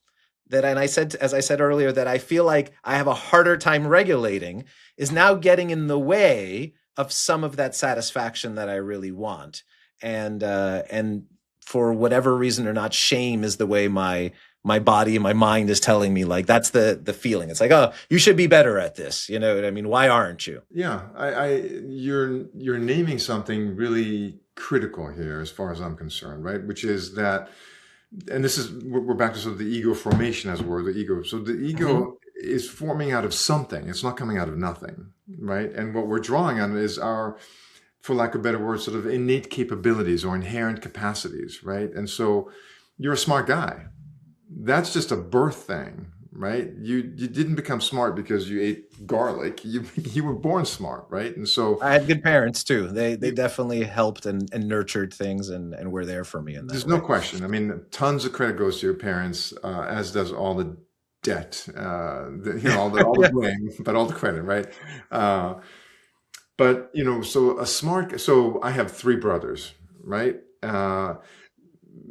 that, and as I said earlier, that I feel like I have a harder time regulating, is now getting in the way of some of that satisfaction that I really want. And for whatever reason or not, shame is the way my body and my mind is telling me, like, that's the feeling. It's like, oh, you should be better at this. You know what I mean? Why aren't you? Yeah, you're naming something really critical here, as far as I'm concerned, right? Which is that, and this is, we're back to sort of the ego formation, as it were, the ego. So the ego is forming out of something. It's not coming out of nothing, right? And what we're drawing on is our, for lack of a better word, sort of innate capabilities or inherent capacities, right? And so you're a smart guy. That's just a birth thing, right? You didn't become smart because you ate garlic. You were born smart, right? And so I had good parents too. They definitely helped and nurtured things and were there for me in that there's way. no question. I mean, tons of credit goes to your parents, as does all the debt, all the blame, but all the credit, right? But so I have three brothers, right?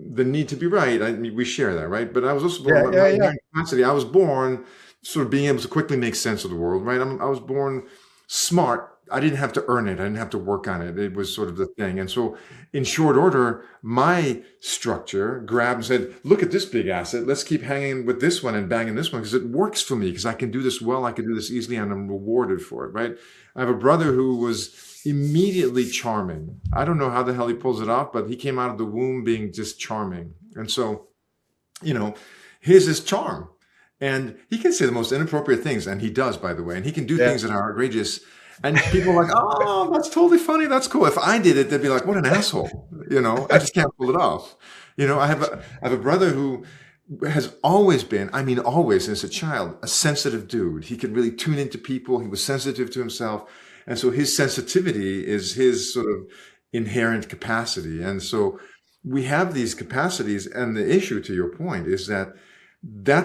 The need to be right, we share that, right? But I was also born, my capacity, I was born sort of being able to quickly make sense of the world, right? I was born smart. I didn't have to earn it. I didn't have to work on it. It was sort of the thing. And so in short order, my structure grabbed and said, look at this big asset. Let's keep hanging with this one and banging this one because it works for me, because I can do this well. I can do this easily and I'm rewarded for it, right? I have a brother who was immediately charming. I don't know how the hell he pulls it off, but he came out of the womb being just charming. And so, here's his charm. And he can say the most inappropriate things, and he does, by the way. And he can do things that are outrageous. And people are like, oh, that's totally funny. That's cool. If I did it, they'd be like, what an asshole. I just can't pull it off. I have a brother who has always been, I mean, always since a child, a sensitive dude. He could really tune into people. He was sensitive to himself. And so his sensitivity is his sort of inherent capacity. And so we have these capacities. And the issue, to your point, is that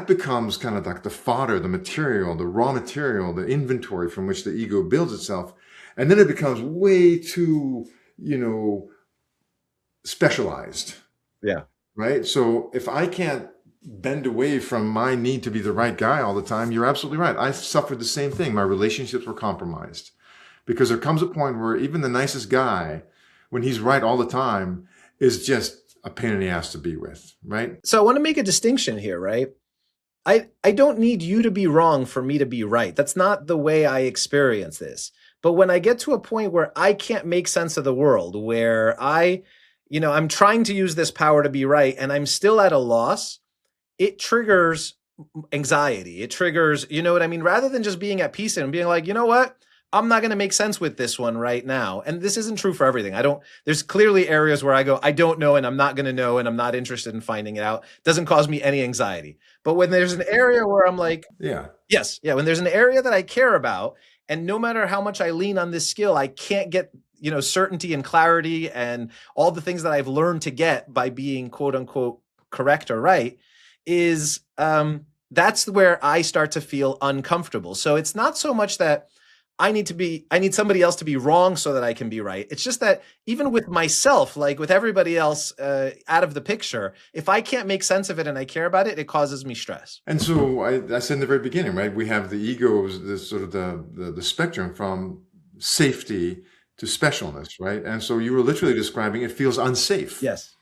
becomes kind of like the fodder, the material, the raw material, the inventory from which the ego builds itself. And then it becomes way too, specialized. Yeah. Right. So if I can't bend away from my need to be the right guy all the time, you're absolutely right. I suffered the same thing. My relationships were compromised. because there comes a point where even the nicest guy, when he's right all the time, is just a pain in the ass to be with, right? So I want to make a distinction here, right? I don't need you to be wrong for me to be right. That's not the way I experience this. But when I get to a point where I can't make sense of the world, where I'm trying to use this power to be right and I'm still at a loss, it triggers anxiety. It triggers, you know what I mean? Rather than just being at peace and being like, you know what? I'm not going to make sense with this one right now. And this isn't true for everything. There's clearly areas where I go, I don't know, and I'm not going to know, and I'm not interested in finding it out. It doesn't cause me any anxiety. But when there's an area where I'm like, Yeah. yes, yeah, when there's an area that I care about, and no matter how much I lean on this skill, I can't get, certainty and clarity and all the things that I've learned to get by being quote unquote correct or right is, that's where I start to feel uncomfortable. So it's not so much that I need somebody else to be wrong so that I can be right. It's just that even with myself, like with everybody else out of the picture, if I can't make sense of it and I care about it, it causes me stress. And so I said in the very beginning, right? We have the egos, this sort of the spectrum from safety to specialness, right? And so you were literally describing it feels unsafe. Yes.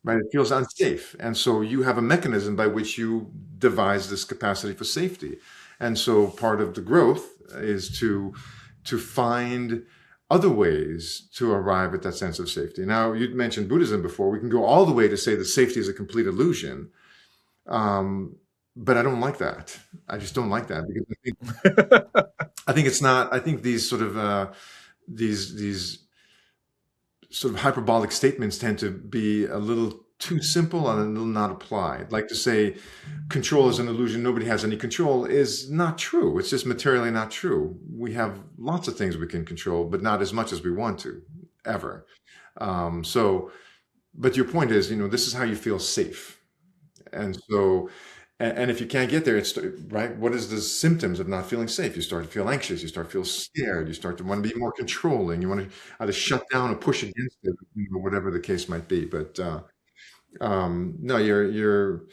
Right? It feels unsafe. And so you have a mechanism by which you devise this capacity for safety. And so part of the growth is to find other ways to arrive at that sense of safety. Now, you'd mentioned Buddhism before. We can go all the way to say that safety is a complete illusion. But I don't like that. I just don't like that because I think it's not. I think these sort of these sort of hyperbolic statements tend to be a little too simple and a little not applied. Like to say control is an illusion, nobody has any control is not true. It's just materially not true. We have lots of things we can control, but not as much as we want to, ever. But your point is, this is how you feel safe. And so, and if you can't get there, it's right. What is the symptoms of not feeling safe? You start to feel anxious. You start to feel scared. You start to want to be more controlling. You want to either shut down or push against it, whatever the case might be. But no, you're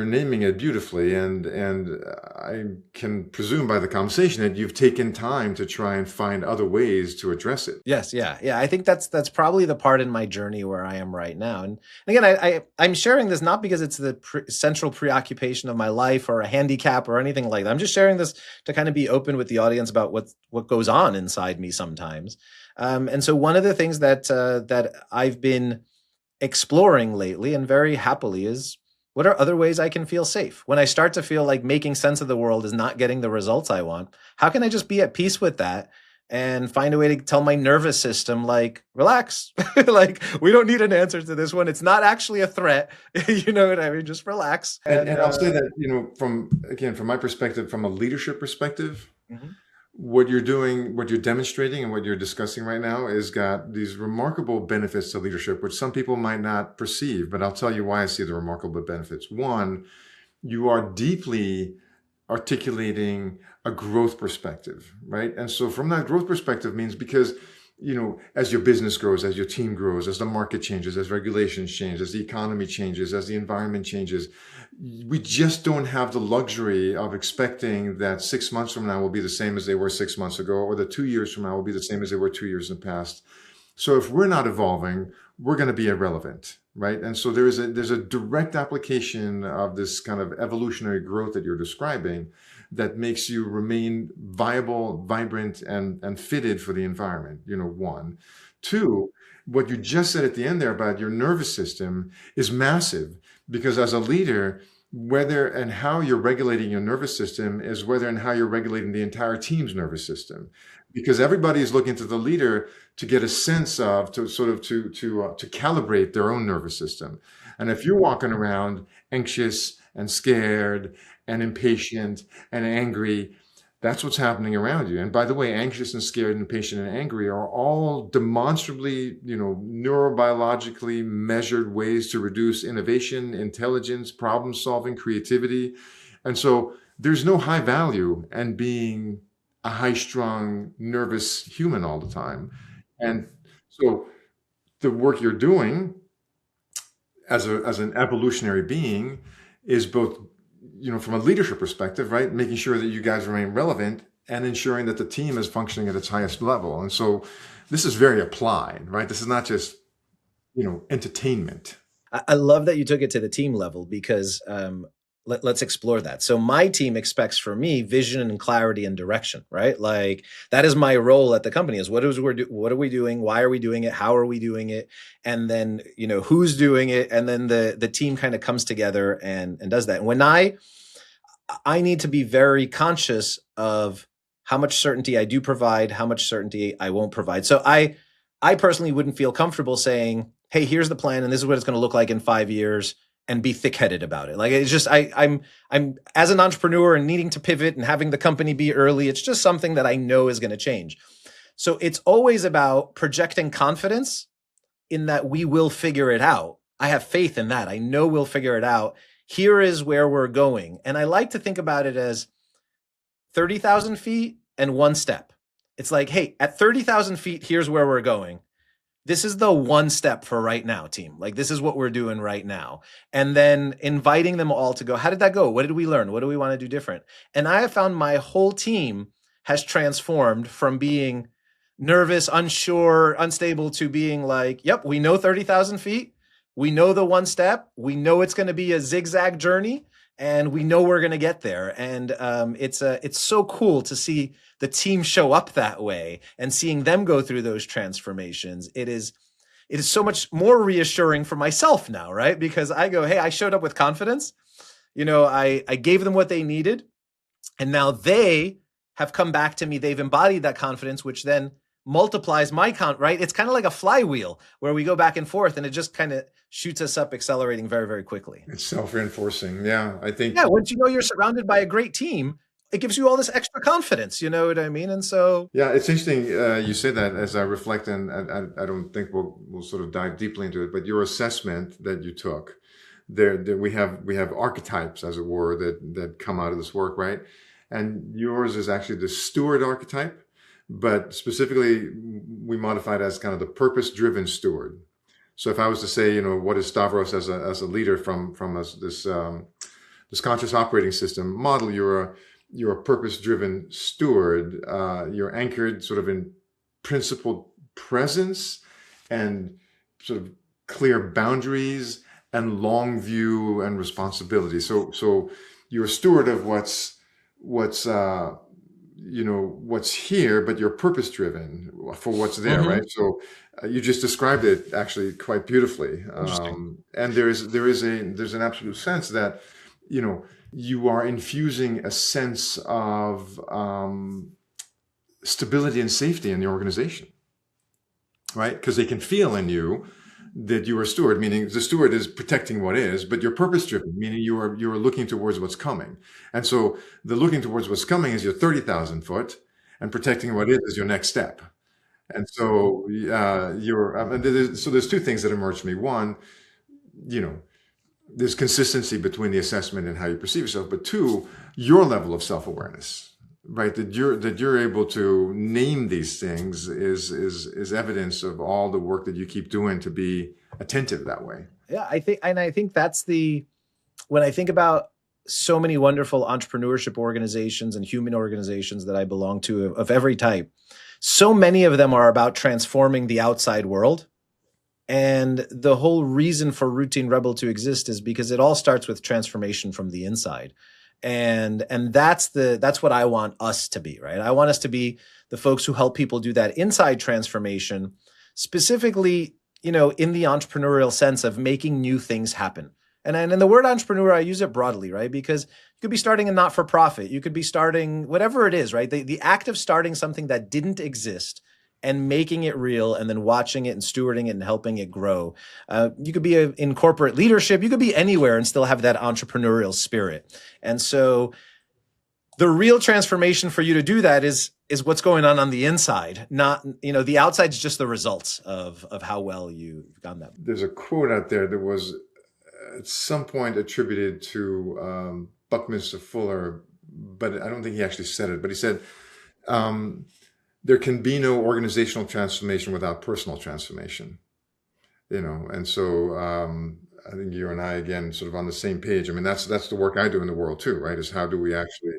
naming it beautifully, and I can presume by the conversation that you've taken time to try and find other ways to address it. Yes, yeah. I think that's probably the part in my journey where I am right now. And again, I'm sharing this not because it's the central preoccupation of my life or a handicap or anything like that. I'm just sharing this to kind of be open with the audience about what goes on inside me sometimes. And so one of the things that I've been exploring lately and very happily is, what are other ways I can feel safe? When I start to feel like making sense of the world is not getting the results I want, how can I just be at peace with that and find a way to tell my nervous system, like, relax, like, we don't need an answer to this one. It's not actually a threat. You know what I mean? Just relax. And I'll say that, from my perspective, from a leadership perspective, what you're doing, what you're demonstrating and what you're discussing right now is got these remarkable benefits to leadership, which some people might not perceive, but I'll tell you why I see the remarkable benefits. One, you are deeply articulating a growth perspective, right? And so from that growth perspective means because, as your business grows, as your team grows, as the market changes, as regulations change, as the economy changes, as the environment changes, we just don't have the luxury of expecting that 6 months from now will be the same as they were 6 months ago, or that 2 years from now will be the same as they were 2 years in the past. So if we're not evolving, we're going to be irrelevant, right? And so there's a direct application of this kind of evolutionary growth that you're describing that makes you remain viable, vibrant, and fitted for the environment, one. Two, what you just said at the end there about your nervous system is massive, because as a leader, whether and how you're regulating your nervous system is whether and how you're regulating the entire team's nervous system, because everybody is looking to the leader to get a sense of, to calibrate their own nervous system. And if you're walking around anxious and scared and impatient and angry, that's what's happening around you. And by the way, anxious and scared, impatient and angry are all demonstrably, neurobiologically measured ways to reduce innovation, intelligence, problem solving, creativity. And so there's no high value in being a high-strung, nervous human all the time. And so the work you're doing as an evolutionary being is both, from a leadership perspective, right? Making sure that you guys remain relevant, and ensuring that the team is functioning at its highest level. And so this is very applied, right? This is not just, entertainment. I love that you took it to the team level because let's explore that. So my team expects from me vision and clarity and direction, right? Like that is my role at the company is what are we doing? Why are we doing it? How are we doing it? And then, who's doing it? And then the team kind of comes together and does that. And when I need to be very conscious of how much certainty I do provide, how much certainty I won't provide. So I personally wouldn't feel comfortable saying, hey, here's the plan and this is what it's going to look like in 5 years and be thick-headed about it. Like it's just I'm as an entrepreneur and needing to pivot and having the company be early, it's just something that I know is going to change. So it's always about projecting confidence in that we will figure it out. I have faith in that. I know we'll figure it out. Here is where we're going. And I like to think about it as 30,000 feet and one step. It's like, hey, at 30,000 feet, here's where we're going. This is the one step for right now, team. Like this is what we're doing right now. And then inviting them all to go, how did that go? What did we learn? What do we want to do different? And I have found my whole team has transformed from being nervous, unsure, unstable to being like, yep, we know 30,000 feet. We know the one step. We know it's going to be a zigzag journey and we know we're going to get there. And it's so cool to see the team show up that way and seeing them go through those transformations. It is so much more reassuring for myself now, right? Because I go, hey, I showed up with confidence. I gave them what they needed. And now they have come back to me. They've embodied that confidence, which then multiplies my count, right? It's kind of like a flywheel where we go back and forth and it just kind of shoots us up, accelerating very, very quickly. It's self-reinforcing. Yeah, I think. Yeah, once you know you're surrounded by a great team, it gives you all this extra confidence, you know what I mean? And so, yeah, it's interesting you say that as I reflect, and I don't think we'll sort of dive deeply into it, but your assessment that you took, there we have archetypes, as it were, that come out of this work, right? And yours is actually the steward archetype, but specifically we modified as kind of the purpose-driven steward. So if I was to say, what is Stavros as a leader from this conscious operating system model, you're a purpose-driven steward. You're anchored sort of in principled presence and sort of clear boundaries and long view and responsibility. So you're a steward of what's here, but you're purpose-driven for what's there, right? So you just described it actually quite beautifully. And there's an absolute sense that, you are infusing a sense of stability and safety in the organization, right? Because they can feel in you that you are a steward, meaning the steward is protecting what is, but you're purpose-driven, meaning you are looking towards what's coming. And so the looking towards what's coming is your 30,000 foot, and protecting what is your next step. And so so there's two things that emerge to me. One, there's consistency between the assessment and how you perceive yourself, but two, your level of self-awareness, right? That you're able to name these things is evidence of all the work that you keep doing to be attentive that way. Yeah, I think that's when I think about so many wonderful entrepreneurship organizations and human organizations that I belong to of every type, so many of them are about transforming the outside world. And the whole reason for Routine Rebel to exist is because it all starts with transformation from the inside. And that's what I want us to be, right? I want us to be the folks who help people do that inside transformation, specifically, in the entrepreneurial sense of making new things happen. And in the word entrepreneur, I use it broadly, right? Because you could be starting a not-for-profit. You could be starting whatever it is, right? The act of starting something that didn't exist and making it real and then watching it and stewarding it and helping it grow. You could be in corporate leadership. You could be anywhere and still have that entrepreneurial spirit. And so the real transformation for you to do that is what's going on the inside, not, the outside's just the results of how well you've done that. There's a quote out there that was at some point attributed to Buckminster Fuller, but I don't think he actually said it, but he said, there can be no organizational transformation without personal transformation, and so I think you and I, again, sort of on the same page. I mean, that's the work I do in the world too, right? Is how do we actually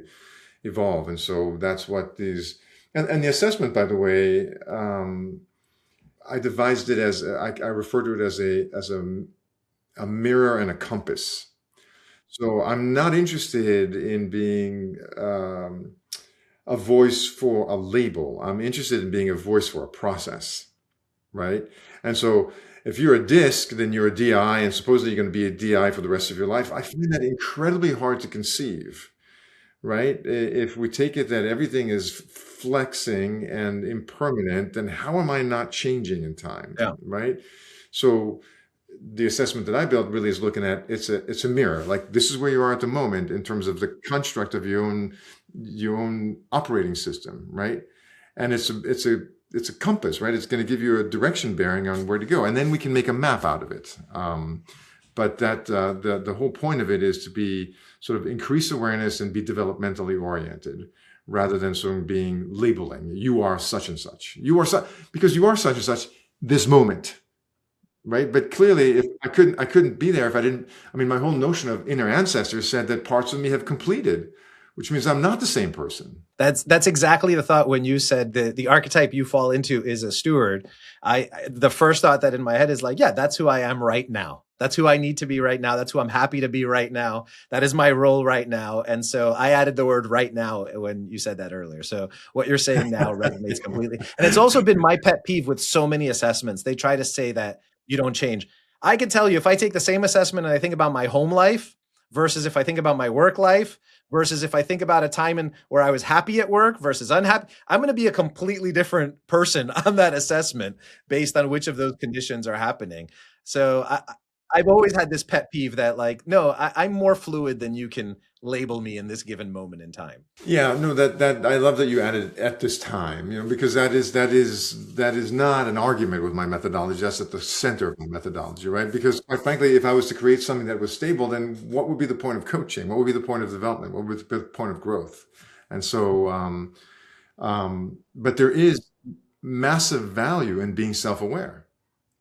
evolve. And so that's what these, and the assessment, by the way, I devised it as, I refer to it as a mirror and a compass. So I'm not interested in being a voice for a label. I'm interested in being a voice for a process, right? And so if you're a disc, then you're a DI, and supposedly you're going to be a DI for the rest of your life. I find that incredibly hard to conceive, right? If we take it that everything is flexing and impermanent, then how am I not changing in time, Yeah. right? So the assessment that I built really is looking at, it's a mirror. Like, this is where you are at the moment in terms of the construct of your own operating system, right? And it's a compass, right? It's going to give you a direction bearing on where to go, and then we can make a map out of it. But that the whole point of it is to be sort of increase awareness and be developmentally oriented, rather than sort of being labeling. You are such and such. You are because you are such and such this moment. Right. But clearly, if I couldn't be there if I didn't. I mean, my whole notion of inner ancestors said that parts of me have completed, which means I'm not the same person. That's exactly the thought when you said the archetype you fall into is a steward. The first thought that in my head is like, yeah, that's who I am right now. That's who I need to be right now. That's who I'm happy to be right now. That is my role right now. And so I added the word right now when you said that earlier. So what you're saying now resonates completely. And it's also been my pet peeve with so many assessments. They try to say that you don't change. I can tell you, if I take the same assessment and I think about my home life versus if I think about my work life versus if I think about a time where I was happy at work versus unhappy, I'm going to be a completely different person on that assessment based on which of those conditions are happening. So I've always had this pet peeve that, like, no, I'm more fluid than you can label me in this given moment in time. Yeah, no, that I love that you added at this time, because that is not an argument with my methodology. That's at the center of my methodology, right? Because quite frankly, if I was to create something that was stable, then what would be the point of coaching? What would be the point of development? What would be the point of growth? And so, but there is massive value in being self-aware.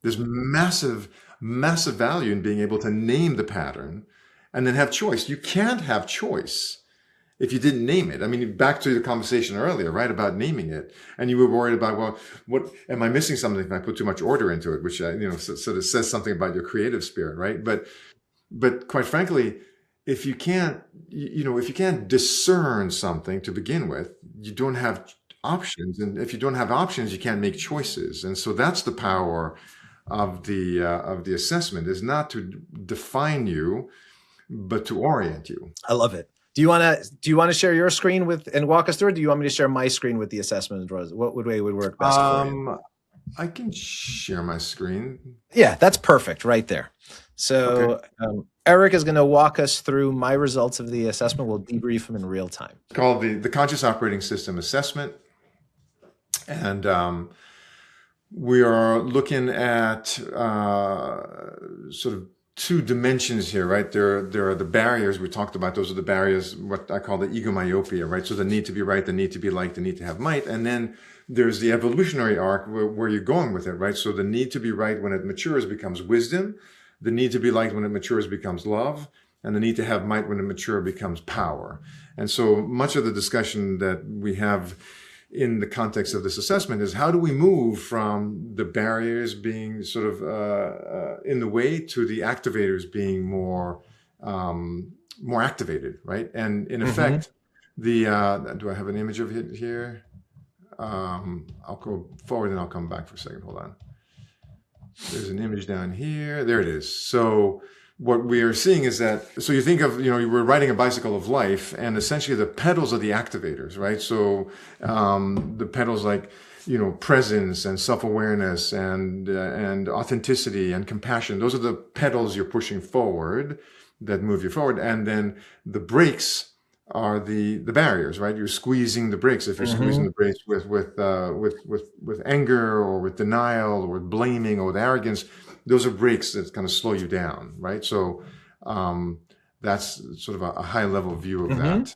There's massive value in being able to name the pattern and then have choice. You can't have choice if you didn't name it. I mean, back to the conversation earlier, right, about naming it. And you were worried about, well, what am I missing something if I put too much order into it, which, sort of says something about your creative spirit, right? But quite frankly, if you can't discern something to begin with, you don't have options. And if you don't have options, you can't make choices. And so that's the power of the assessment, is not to define you, but to orient you. I love it. Do you want to share your screen and walk us through it? Or do you want me to share my screen with the assessment? What way would work best for you? I can share my screen. Yeah, that's perfect right there. So okay. Eric is going to walk us through my results of the assessment. We'll debrief them in real time. It's called the Conscious Operating System Assessment. And we are looking at sort of two dimensions here, right? There are the barriers we talked about. Those are the barriers, what I call the egomyopia, right? So the need to be right, the need to be liked, the need to have might. And then there's the evolutionary arc where you're going with it, right? So the need to be right when it matures becomes wisdom. The need to be liked when it matures becomes love. And the need to have might when it matures becomes power. And so much of the discussion that we have in the context of this assessment is, how do we move from the barriers being sort of in the way to the activators being more activated, right? And in effect, do I have an image of it here? I'll go forward and I'll come back for a second. Hold on. There's an image down here. There it is. So what we are seeing is that, so you think of, you were riding a bicycle of life, and essentially the pedals are the activators, right? So the pedals like, presence and self-awareness and authenticity and compassion, those are the pedals you're pushing forward that move you forward. And then the brakes are the barriers, right? You're squeezing the brakes. If you're squeezing the brakes with anger or with denial or with blaming or with arrogance, those are brakes that kind of slow you down, right? So that's sort of a high level view of that.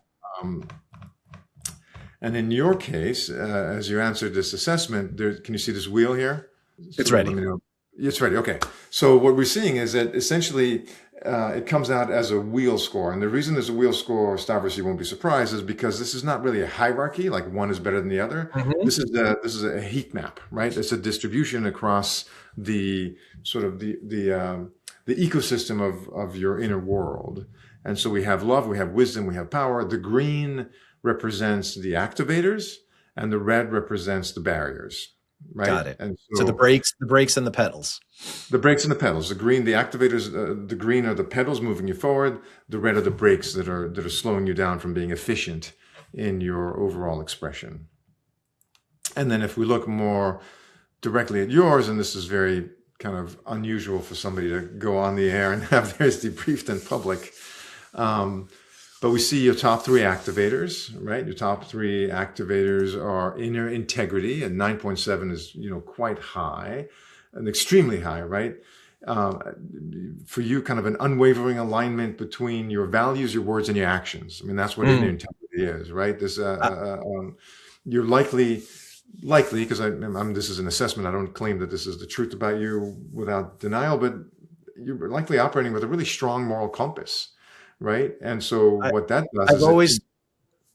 And in your case, as you answered this assessment, can you see this wheel here? It's ready. Let me know. It's ready. Okay. So what we're seeing is that essentially it comes out as a wheel score. And the reason there's a wheel score, Stavros, you won't be surprised, is because this is not really a hierarchy, like one is better than the other. Mhm. This is a heat map, right? It's a distribution across the sort of the ecosystem of your inner world. And so we have love, we have wisdom, we have power. The green represents the activators, and the red represents the barriers, right? Got it. And So the brakes and the pedals. the brakes and the pedals. The green, the activators, the green are the pedals moving you forward. The red are the brakes that are slowing you down from being efficient in your overall expression. And then if we look more directly at yours, and this is very kind of unusual for somebody to go on the air and have theirs debriefed in public. But we see your top three activators, right? Your top three activators are inner integrity, and 9.7 is, quite high, and extremely high, right? For you, kind of an unwavering alignment between your values, your words, and your actions. I mean, that's what inner integrity is, right? This, you're likely, because this is an assessment. I don't claim that this is the truth about you without denial, but you're likely operating with a really strong moral compass. Right. And so what that does I've is always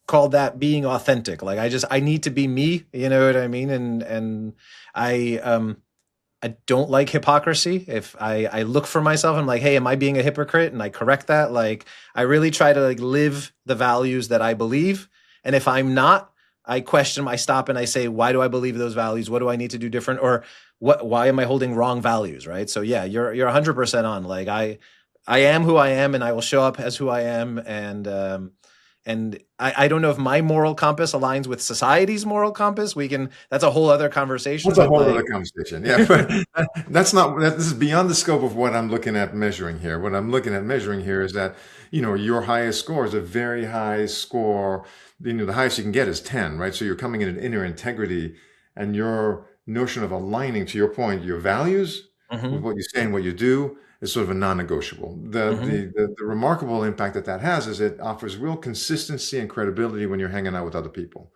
called that being authentic. Like I need to be me, you know what I mean? And I don't like hypocrisy. If I look for myself, I'm like, hey, am I being a hypocrite? And I correct that. Like I really try to live the values that I believe. And if I'm not, I question, I stop and I say, why do I believe those values? What do I need to do different? Or why am I holding wrong values? Right. So yeah, you're 100% on. Like I am who I am, and I will show up as who I am. And I don't know if my moral compass aligns with society's moral compass. That's a whole other conversation. That's a whole other conversation. Yeah, but this is beyond the scope of what I'm looking at measuring here. What I'm looking at measuring here is that, your highest score is a very high score. The highest you can get is 10, right? So you're coming in at inner integrity, and your notion of aligning, to your point, your values with what you say and what you do is sort of a non-negotiable. The remarkable impact that has is it offers real consistency and credibility when you're hanging out with other people,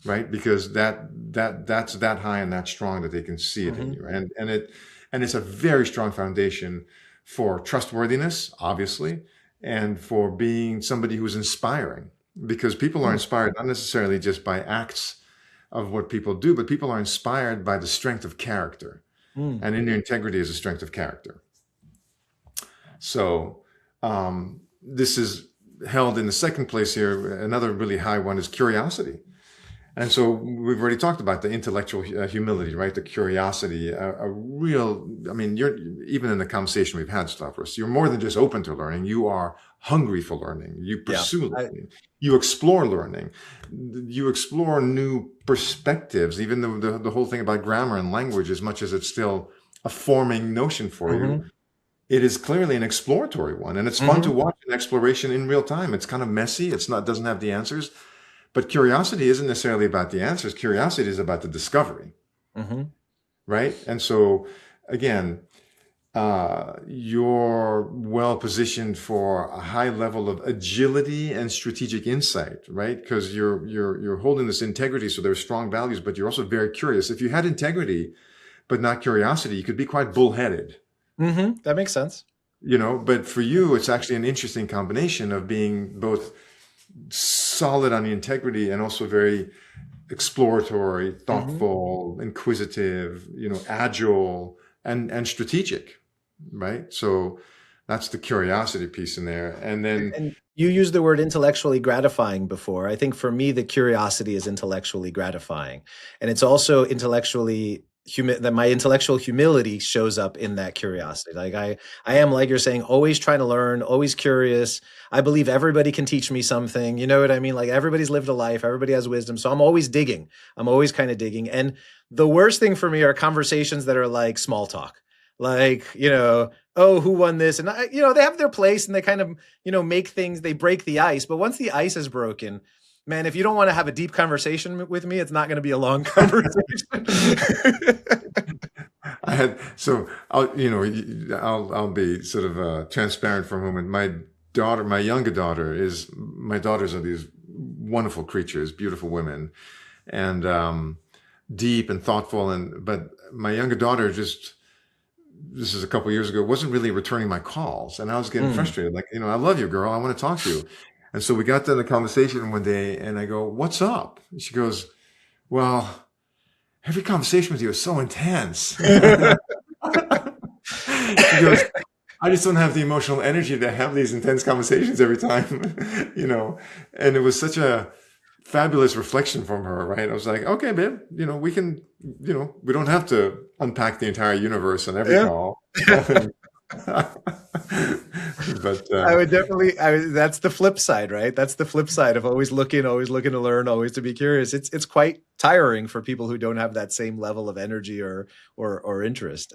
right? Because that's that high and that strong that they can see it in you, and it's a very strong foundation for trustworthiness, obviously, and for being somebody who's inspiring. Because people are inspired not necessarily just by acts of what people do, but people are inspired by the strength of character, and inner integrity is a strength of character. So this is held in the second place here. Another really high one is curiosity. And so we've already talked about the intellectual humility, right? The curiosity, you're even in the conversation we've had, Stavros, you're more than just open to learning. You are hungry for learning. You pursue learning. You explore learning. You explore new perspectives, even though the whole thing about grammar and language, as much as it's still a forming notion for you, it is clearly an exploratory one, and it's fun to watch an exploration in real time. It's kind of messy. Doesn't have the answers, but curiosity isn't necessarily about the answers. Curiosity is about the discovery, right? And so, again, you're well positioned for a high level of agility and strategic insight, right? Because you're holding this integrity, so there's strong values, but you're also very curious. If you had integrity but not curiosity, you could be quite bullheaded. That makes sense. But for you, it's actually an interesting combination of being both solid on the integrity and also very exploratory, thoughtful, inquisitive, agile and strategic, right? So that's the curiosity piece in there. And then and you used the word intellectually gratifying before. I think for me, the curiosity is intellectually gratifying, and it's also intellectually that my intellectual humility shows up in that curiosity. Like I am, like you're saying, always trying to learn, always curious. I believe everybody can teach me something. You know what I mean? Like everybody's lived a life, everybody has wisdom. So I'm always digging. I'm always kind of digging. And the worst thing for me are conversations that are like small talk. Like, oh, who won this? And they have their place and they kind of, make things, they break the ice. But once the ice is broken, man, if you don't want to have a deep conversation with me, it's not going to be a long conversation. I'll be sort of transparent for a moment. My younger daughter my daughters are these wonderful creatures, beautiful women, and deep and thoughtful. But my younger daughter just this is a couple of years ago, wasn't really returning my calls. And I was getting frustrated. Like, I love you, girl. I want to talk to you. And so we got done the conversation one day and I go, what's up? And she goes, well, every conversation with you is so intense. She goes, I just don't have the emotional energy to have these intense conversations every time, and it was such a fabulous reflection from her, right? I was like, okay, babe, we can, we don't have to unpack the entire universe on every call. But I would definitely, that's the flip side, right? That's the flip side of always looking to learn, always to be curious. It's quite tiring for people who don't have that same level of energy or interest.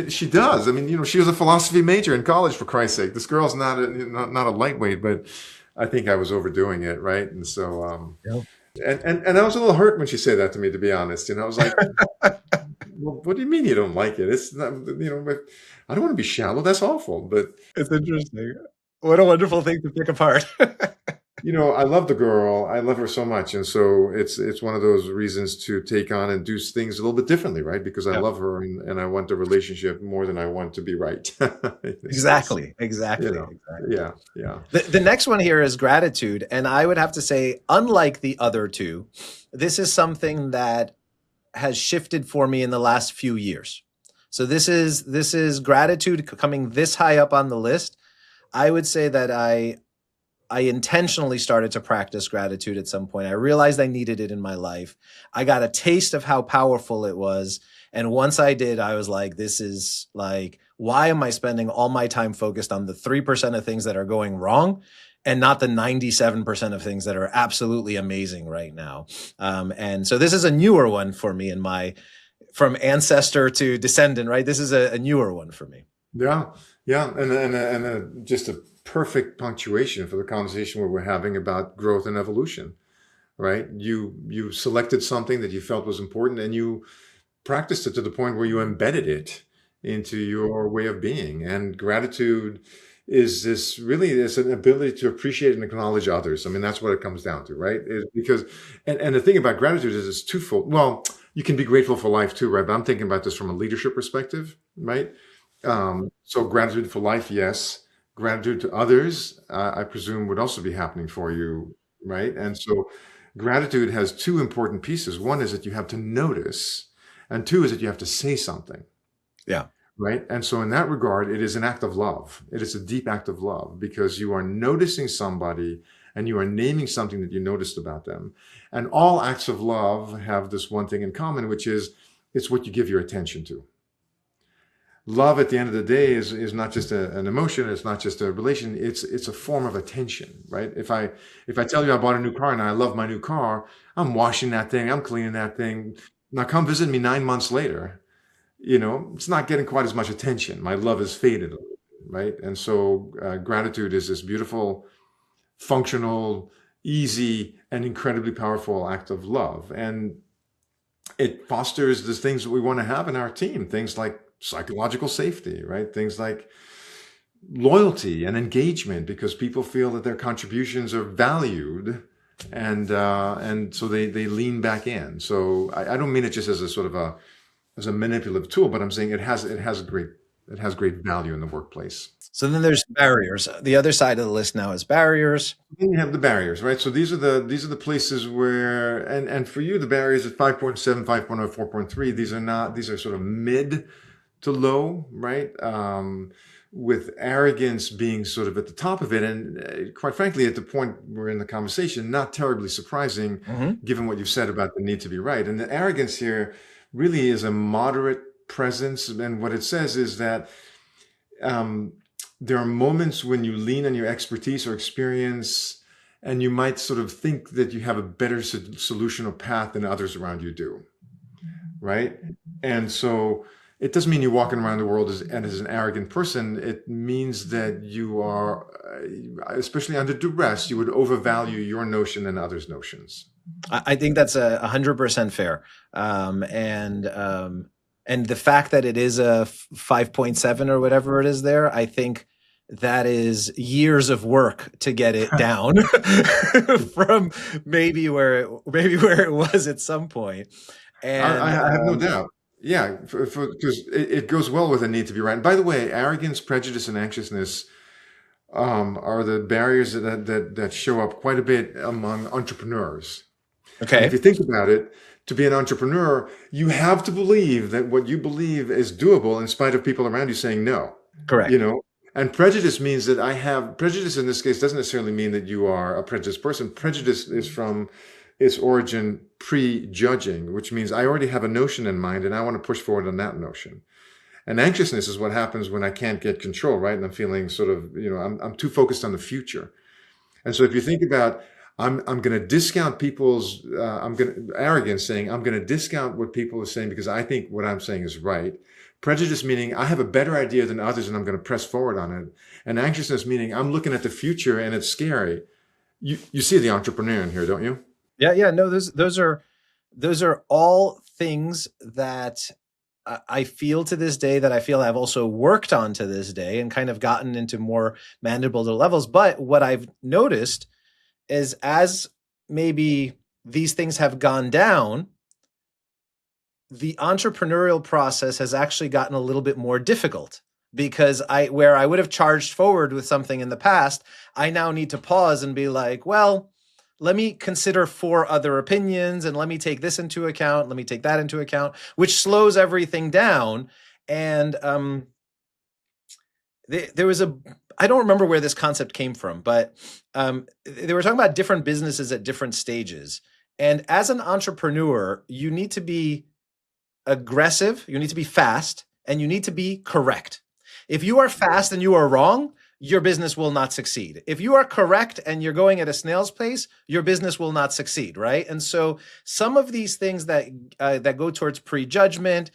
She does. I mean, she was a philosophy major in college, for Christ's sake. This girl's not a lightweight, but I think I was overdoing it, right? And so, and I was a little hurt when she said that to me, to be honest. I was like, well, what do you mean you don't like it? It's not, I don't want to be shallow. That's awful. But it's interesting. What a wonderful thing to pick apart. I love the girl. I love her so much. And so it's one of those reasons to take on and do things a little bit differently, right? Because I love her and I want the relationship more than I want to be right. Exactly. Yeah. The next one here is gratitude. And I would have to say, unlike the other two, this is something that has shifted for me in the last few years. So this is gratitude coming this high up on the list. I would say that I intentionally started to practice gratitude at some point. I realized I needed it in my life. I got a taste of how powerful it was. And once I did, I was like, this is like, why am I spending all my time focused on the 3% of things that are going wrong and not the 97% of things that are absolutely amazing right now? And so this is a newer one for me from ancestor to descendant, right? This is a newer one for me. Yeah. And just a perfect punctuation for the conversation where we're having about growth and evolution, right? You selected something that you felt was important and you practiced it to the point where you embedded it into your way of being. And gratitude is an ability to appreciate and acknowledge others. I mean, that's what it comes down to, right? Because the thing about gratitude is it's twofold. Well, you can be grateful for life too, right? But I'm thinking about this from a leadership perspective, right? So gratitude for life, yes. Gratitude to others, I presume, would also be happening for you, right? And so gratitude has two important pieces. One is that you have to notice, and two is that you have to say something. Yeah. Right. And so in that regard, it is an act of love. It is a deep act of love because you are noticing somebody and you are naming something that you noticed about them. And all acts of love have this one thing in common, which is it's what you give your attention to. Love at the end of the day is not just an emotion. It's not just a relation. It's a form of attention, right? If I tell you I bought a new car and I love my new car, I'm washing that thing. I'm cleaning that thing. Now come visit me 9 months later. It's not getting quite as much attention. My love has faded, right? And so gratitude is this beautiful, functional, easy, and incredibly powerful act of love. And it fosters the things that we want to have in our team, things like psychological safety, right? Things like loyalty and engagement, because people feel that their contributions are valued, and so they lean back in. So I don't mean it just as a sort of as a manipulative tool, but I'm saying it has great value in the workplace. So then there's barriers. The other side of the list now is barriers. Then you have the barriers, right? So these are the places where, and for you, the barriers at 5.7, 5.0, 4.3, these are sort of mid to low, right? With arrogance being sort of at the top of it. And quite frankly, at the point we're in the conversation, not terribly surprising, given what you've said about the need to be right. And the arrogance here really is a moderate presence. And what it says is that there are moments when you lean on your expertise or experience, and you might sort of think that you have a better solution or path than others around you do, right? And so it doesn't mean you're walking around the world as an arrogant person. It means that you are, especially under duress, you would overvalue your notion and others' notions. I think that's 100% fair. And the fact that it is a 5.7 or whatever it is there, I think that is years of work to get it down from maybe where it was at some point. And I have no doubt. Yeah, because it goes well with the need to be right. And by the way, arrogance, prejudice, and anxiousness are the barriers that show up quite a bit among entrepreneurs. And if Okay. you think about it, to be an entrepreneur, you have to believe that what you believe is doable in spite of people around you saying no, you Correct. know? And prejudice means that prejudice in this case doesn't necessarily mean that you are a prejudiced person. Prejudice is from its origin prejudging, which means I already have a notion in mind and I want to push forward on that notion. And anxiousness is what happens when I can't get control, right? And I'm feeling sort of, I'm too focused on the future. And so if you think about, I'm going to discount arrogance saying, I'm going to discount what people are saying because I think what I'm saying is right. Prejudice meaning I have a better idea than others and I'm going to press forward on it. And anxiousness meaning I'm looking at the future and it's scary. You see the entrepreneur in here, don't you? Yeah, yeah. No, those are all things that I feel to this day, that I feel I've also worked on to this day and kind of gotten into more manageable levels. But what I've noticed is, as maybe these things have gone down, the entrepreneurial process has actually gotten a little bit more difficult, because where I would have charged forward with something in the past, I now need to pause and be like, well, let me consider 4 other opinions and let me take this into account. Let me take that into account, which slows everything down. And there was I don't remember where this concept came from, but they were talking about different businesses at different stages. And as an entrepreneur, you need to be aggressive, you need to be fast, and you need to be correct. If you are fast and you are wrong, your business will not succeed. If you are correct and you're going at a snail's pace, your business will not succeed, right? And so some of these things that go towards prejudgment,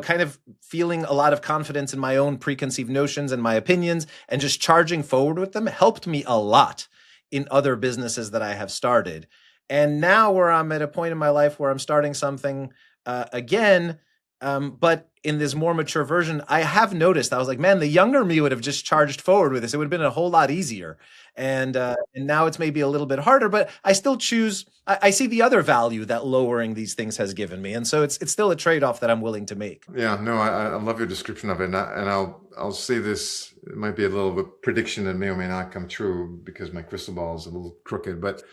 kind of feeling a lot of confidence in my own preconceived notions and my opinions, and just charging forward with them, helped me a lot in other businesses that I have started. And now, where I'm at a point in my life where I'm starting something again, but in this more mature version, I have noticed, I was like, man, the younger me would have just charged forward with this. It would have been a whole lot easier. And now it's maybe a little bit harder, but I still choose. I see the other value that lowering these things has given me, and so it's still a trade-off that I'm willing to make. Yeah, no, I love your description of it, and I'll say this. It might be a little bit prediction that may or may not come true because my crystal ball is a little crooked. But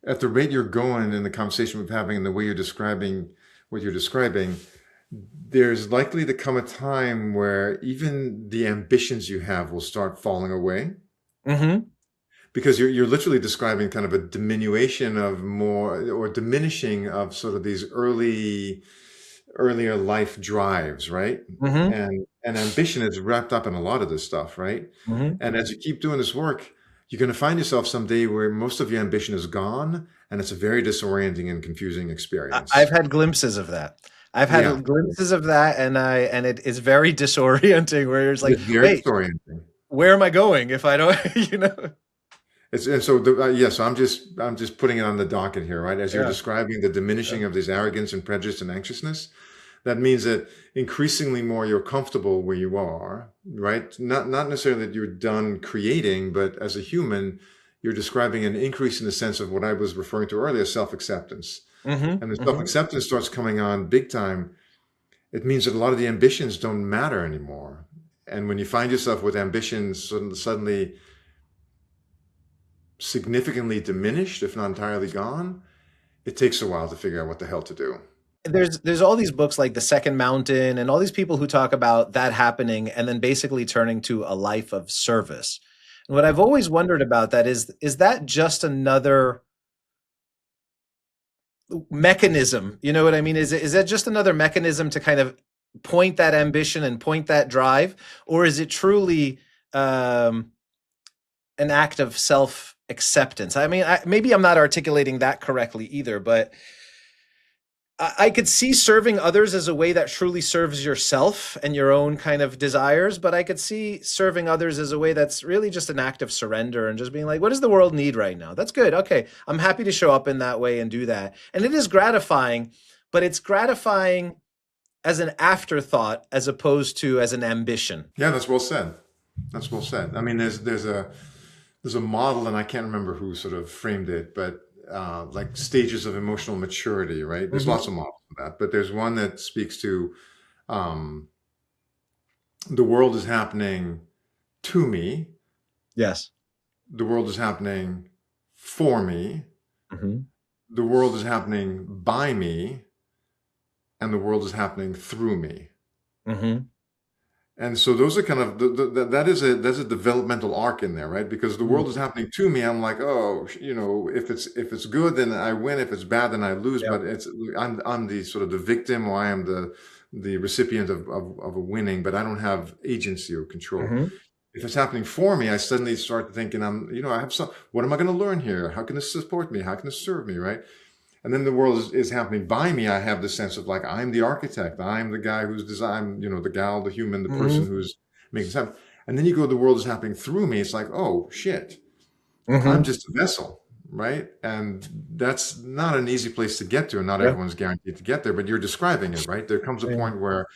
at the rate you're going in the conversation we're having and the way you're describing what you're describing, there's likely to come a time where even the ambitions you have will start falling away. Mm-hmm. Because you're literally describing kind of a diminution of more or diminishing of sort of these earlier life drives, right? Mm-hmm. And ambition is wrapped up in a lot of this stuff, right? Mm-hmm. And as you keep doing this work, you're going to find yourself someday where most of your ambition is gone, and it's a very disorienting and confusing experience. I've had glimpses of that. I've Yeah, had glimpses of that, and it is very disorienting. Where it's like, it's very wait, disorienting. where am I going if I don't, And so so I'm just putting it on the docket here, right? As you're Yeah. describing the diminishing of this arrogance and prejudice and anxiousness, that means that increasingly more you're comfortable where you are, right? Not necessarily that you're done creating, but as a human, you're describing an increase in the sense of what I was referring to earlier, self-acceptance. Mm-hmm. And the Mm-hmm. self-acceptance starts coming on big time. It means that a lot of the ambitions don't matter anymore. And when you find yourself with ambitions suddenly significantly diminished, if not entirely gone, it takes a while to figure out what the hell to do. There's all these books like The Second Mountain and all these people who talk about that happening and then basically turning to a life of service. And what I've always wondered about that is that just another mechanism? You know what I mean? Is that just another mechanism to kind of point that ambition and point that drive, or is it truly an act of self acceptance? I mean, maybe I'm not articulating that correctly either, but I could see serving others as a way that truly serves yourself and your own kind of desires, but I could see serving others as a way that's really just an act of surrender and just being like, what does the world need right now? That's good. Okay, I'm happy to show up in that way and do that. And it is gratifying, but it's gratifying as an afterthought as opposed to as an ambition. Yeah, that's well said. That's well said. I mean, there's a model, and I can't remember who sort of framed it, but like stages of emotional maturity, right? There's lots of models of that, but there's one that speaks to um, the world is happening to me, Yes. the world is happening for me, Mm-hmm. the world is happening by me, and the world is happening through me. Mm-hmm. And so those are kind of that's a developmental arc in there, right? Because the world is happening to me. I'm like, oh, if it's good, then I win. If it's bad, then I lose. Yeah. But I'm the sort of the victim, or I am the recipient of a winning, but I don't have agency or control. Mm-hmm. If it's happening for me, I suddenly start thinking, I have some. What am I going to learn here? How can this support me? How can this serve me? Right? And then the world is happening by me. I have the sense of like, I'm the architect. I'm the guy who's designed, the gal, the human, the person who's making sense. And then you go, the world is happening through me. It's like, oh shit, I'm just a vessel, right? And that's not an easy place to get to. And not everyone's guaranteed to get there, but you're describing it, right? There comes a point where,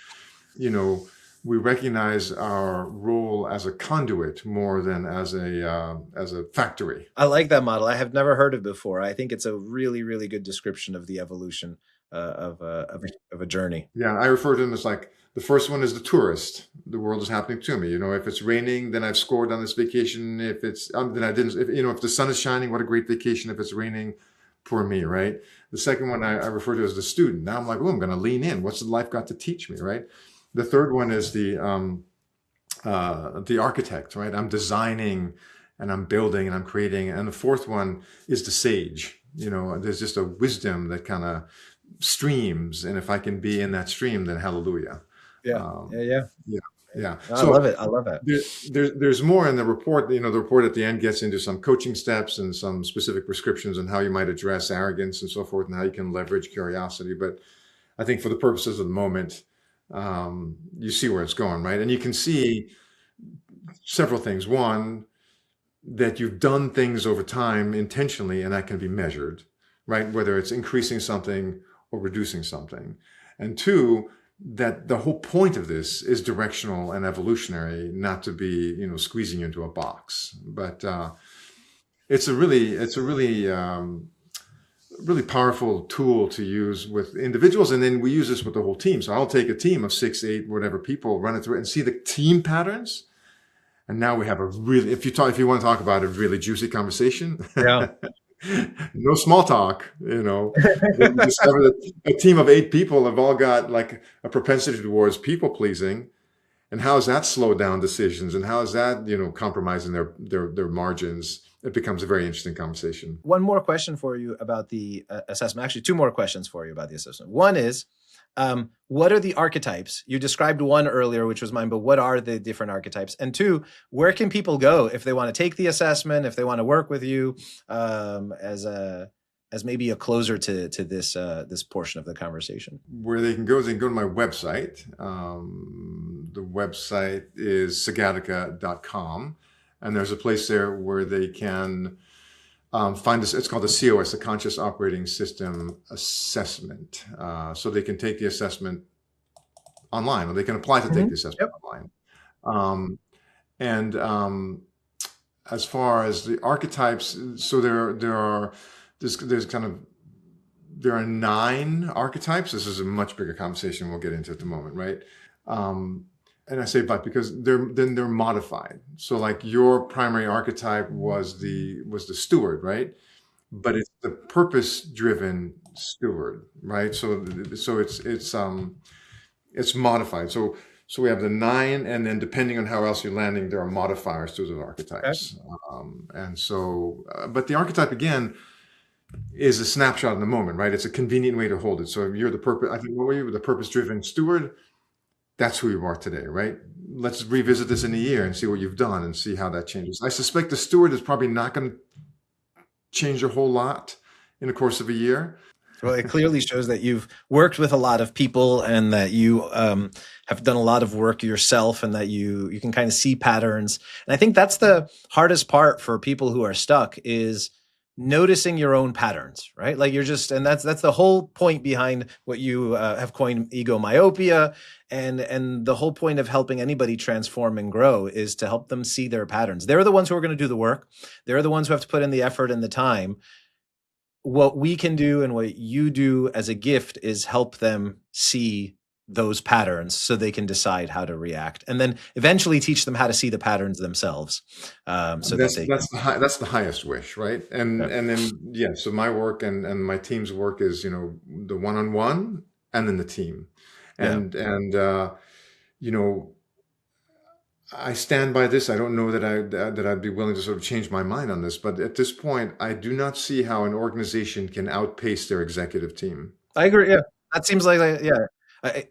we recognize our role as a conduit more than as a factory. I like that model. I have never heard of it before. I think it's a really, really good description of the evolution of a journey. Yeah, I refer to them as like the first one is the tourist. The world is happening to me. If it's raining, then I've scored on this vacation. If it's then I didn't. If the sun is shining, what a great vacation. If it's raining, poor me, right? The second one I refer to as the student. Now I'm like, oh, I'm going to lean in. What's life got to teach me, right? The third one is the architect, right? I'm designing and I'm building and I'm creating. And the fourth one is the sage. There's just a wisdom that kind of streams, and if I can be in that stream, then hallelujah. Yeah. I love it. I love it. There's more in the report. The report at the end gets into some coaching steps and some specific prescriptions on how you might address arrogance and so forth, and how you can leverage curiosity. But I think for the purposes of the moment, you see where it's going, right? And you can see several things. One, that you've done things over time intentionally, and that can be measured, right? Whether it's increasing something or reducing something. And two, that the whole point of this is directional and evolutionary, not to be, squeezing you into a box. But it's a really really powerful tool to use with individuals. And then we use this with the whole team. So I'll take a team of 6, 8, whatever people, run it through it and see the team patterns. And now we have a really, if you want to talk about a really juicy conversation, no small talk, you discover that a team of 8 people have all got like a propensity towards people pleasing. And how has that slowed down decisions? And how is that, compromising their margins? It becomes a very interesting conversation. One more question for you about the assessment. Actually, 2 more questions for you about the assessment. One is, what are the archetypes? You described one earlier, which was mine, but what are the different archetypes? And 2, where can people go if they want to take the assessment, if they want to work with you as maybe a closer to this portion of the conversation? Where they can go is they can go to my website. The website is sagatica.com. And there's a place there where they can find this. It's called the COS, the Conscious Operating System Assessment. So they can take the assessment online, or they can apply to take the assessment online. As far as the archetypes, so there are 9 archetypes. This is a much bigger conversation we'll get into at the moment, right? And I say but because they're modified. So like your primary archetype was the steward, right? But it's the purpose-driven steward, right? So it's modified. So we have the 9, and then depending on how else you're landing, there are modifiers to those archetypes. Okay. But the archetype again is a snapshot in the moment, right? It's a convenient way to hold it. So if you're the purpose, I think, what were you, the purpose-driven steward? That's who you are today, right? Let's revisit this in a year and see what you've done and see how that changes. I suspect the steward is probably not going to change a whole lot in the course of a year. Well, it clearly shows that you've worked with a lot of people and that you have done a lot of work yourself, and that you can kind of see patterns. And I think that's the hardest part for people who are stuck, is noticing your own patterns, right? Like and that's the whole point behind what you have coined egomyopia, and the whole point of helping anybody transform and grow is to help them see their patterns. They're the ones who are going to do the work. They're the ones who have to put in the effort and the time. what we can do and what you do as a gift is help them see those patterns so they can decide how to react, and then eventually teach them how to see the patterns themselves, so that they can. That's the highest wish, right? Yeah. And then yeah, so my work and my team's work is, the one-on-one and then the team. Yeah. And I stand by this. I don't know that I'd be willing to sort of change my mind on this, but at this point, I do not see how an organization can outpace their executive team. I agree. Yeah, that seems like yeah.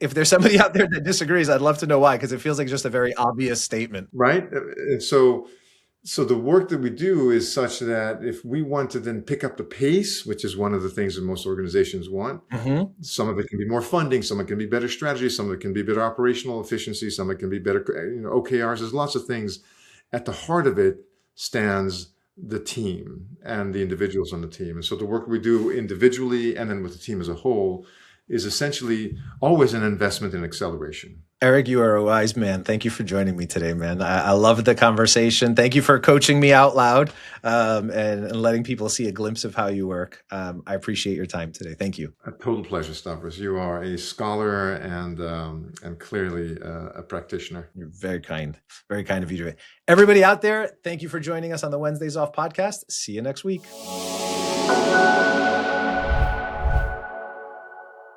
If there's somebody out there that disagrees, I'd love to know why, because it feels like just a very obvious statement. Right? And so the work that we do is such that if we want to then pick up the pace, which is one of the things that most organizations want, some of it can be more funding, some of it can be better strategy, some of it can be better operational efficiency, some of it can be better, OKRs. There's lots of things. At the heart of it stands the team and the individuals on the team. And so the work we do individually and then with the team as a whole is essentially always an investment in acceleration. Eric, you are a wise man. Thank you for joining me today, man. I loved the conversation. Thank you for coaching me out loud, and letting people see a glimpse of how you work. I appreciate your time today. Thank you. A total pleasure, Stavros. You are a scholar and clearly a practitioner. You're very kind of you to it. Everybody out there, thank you for joining us on the Wednesdays Off podcast. See you next week.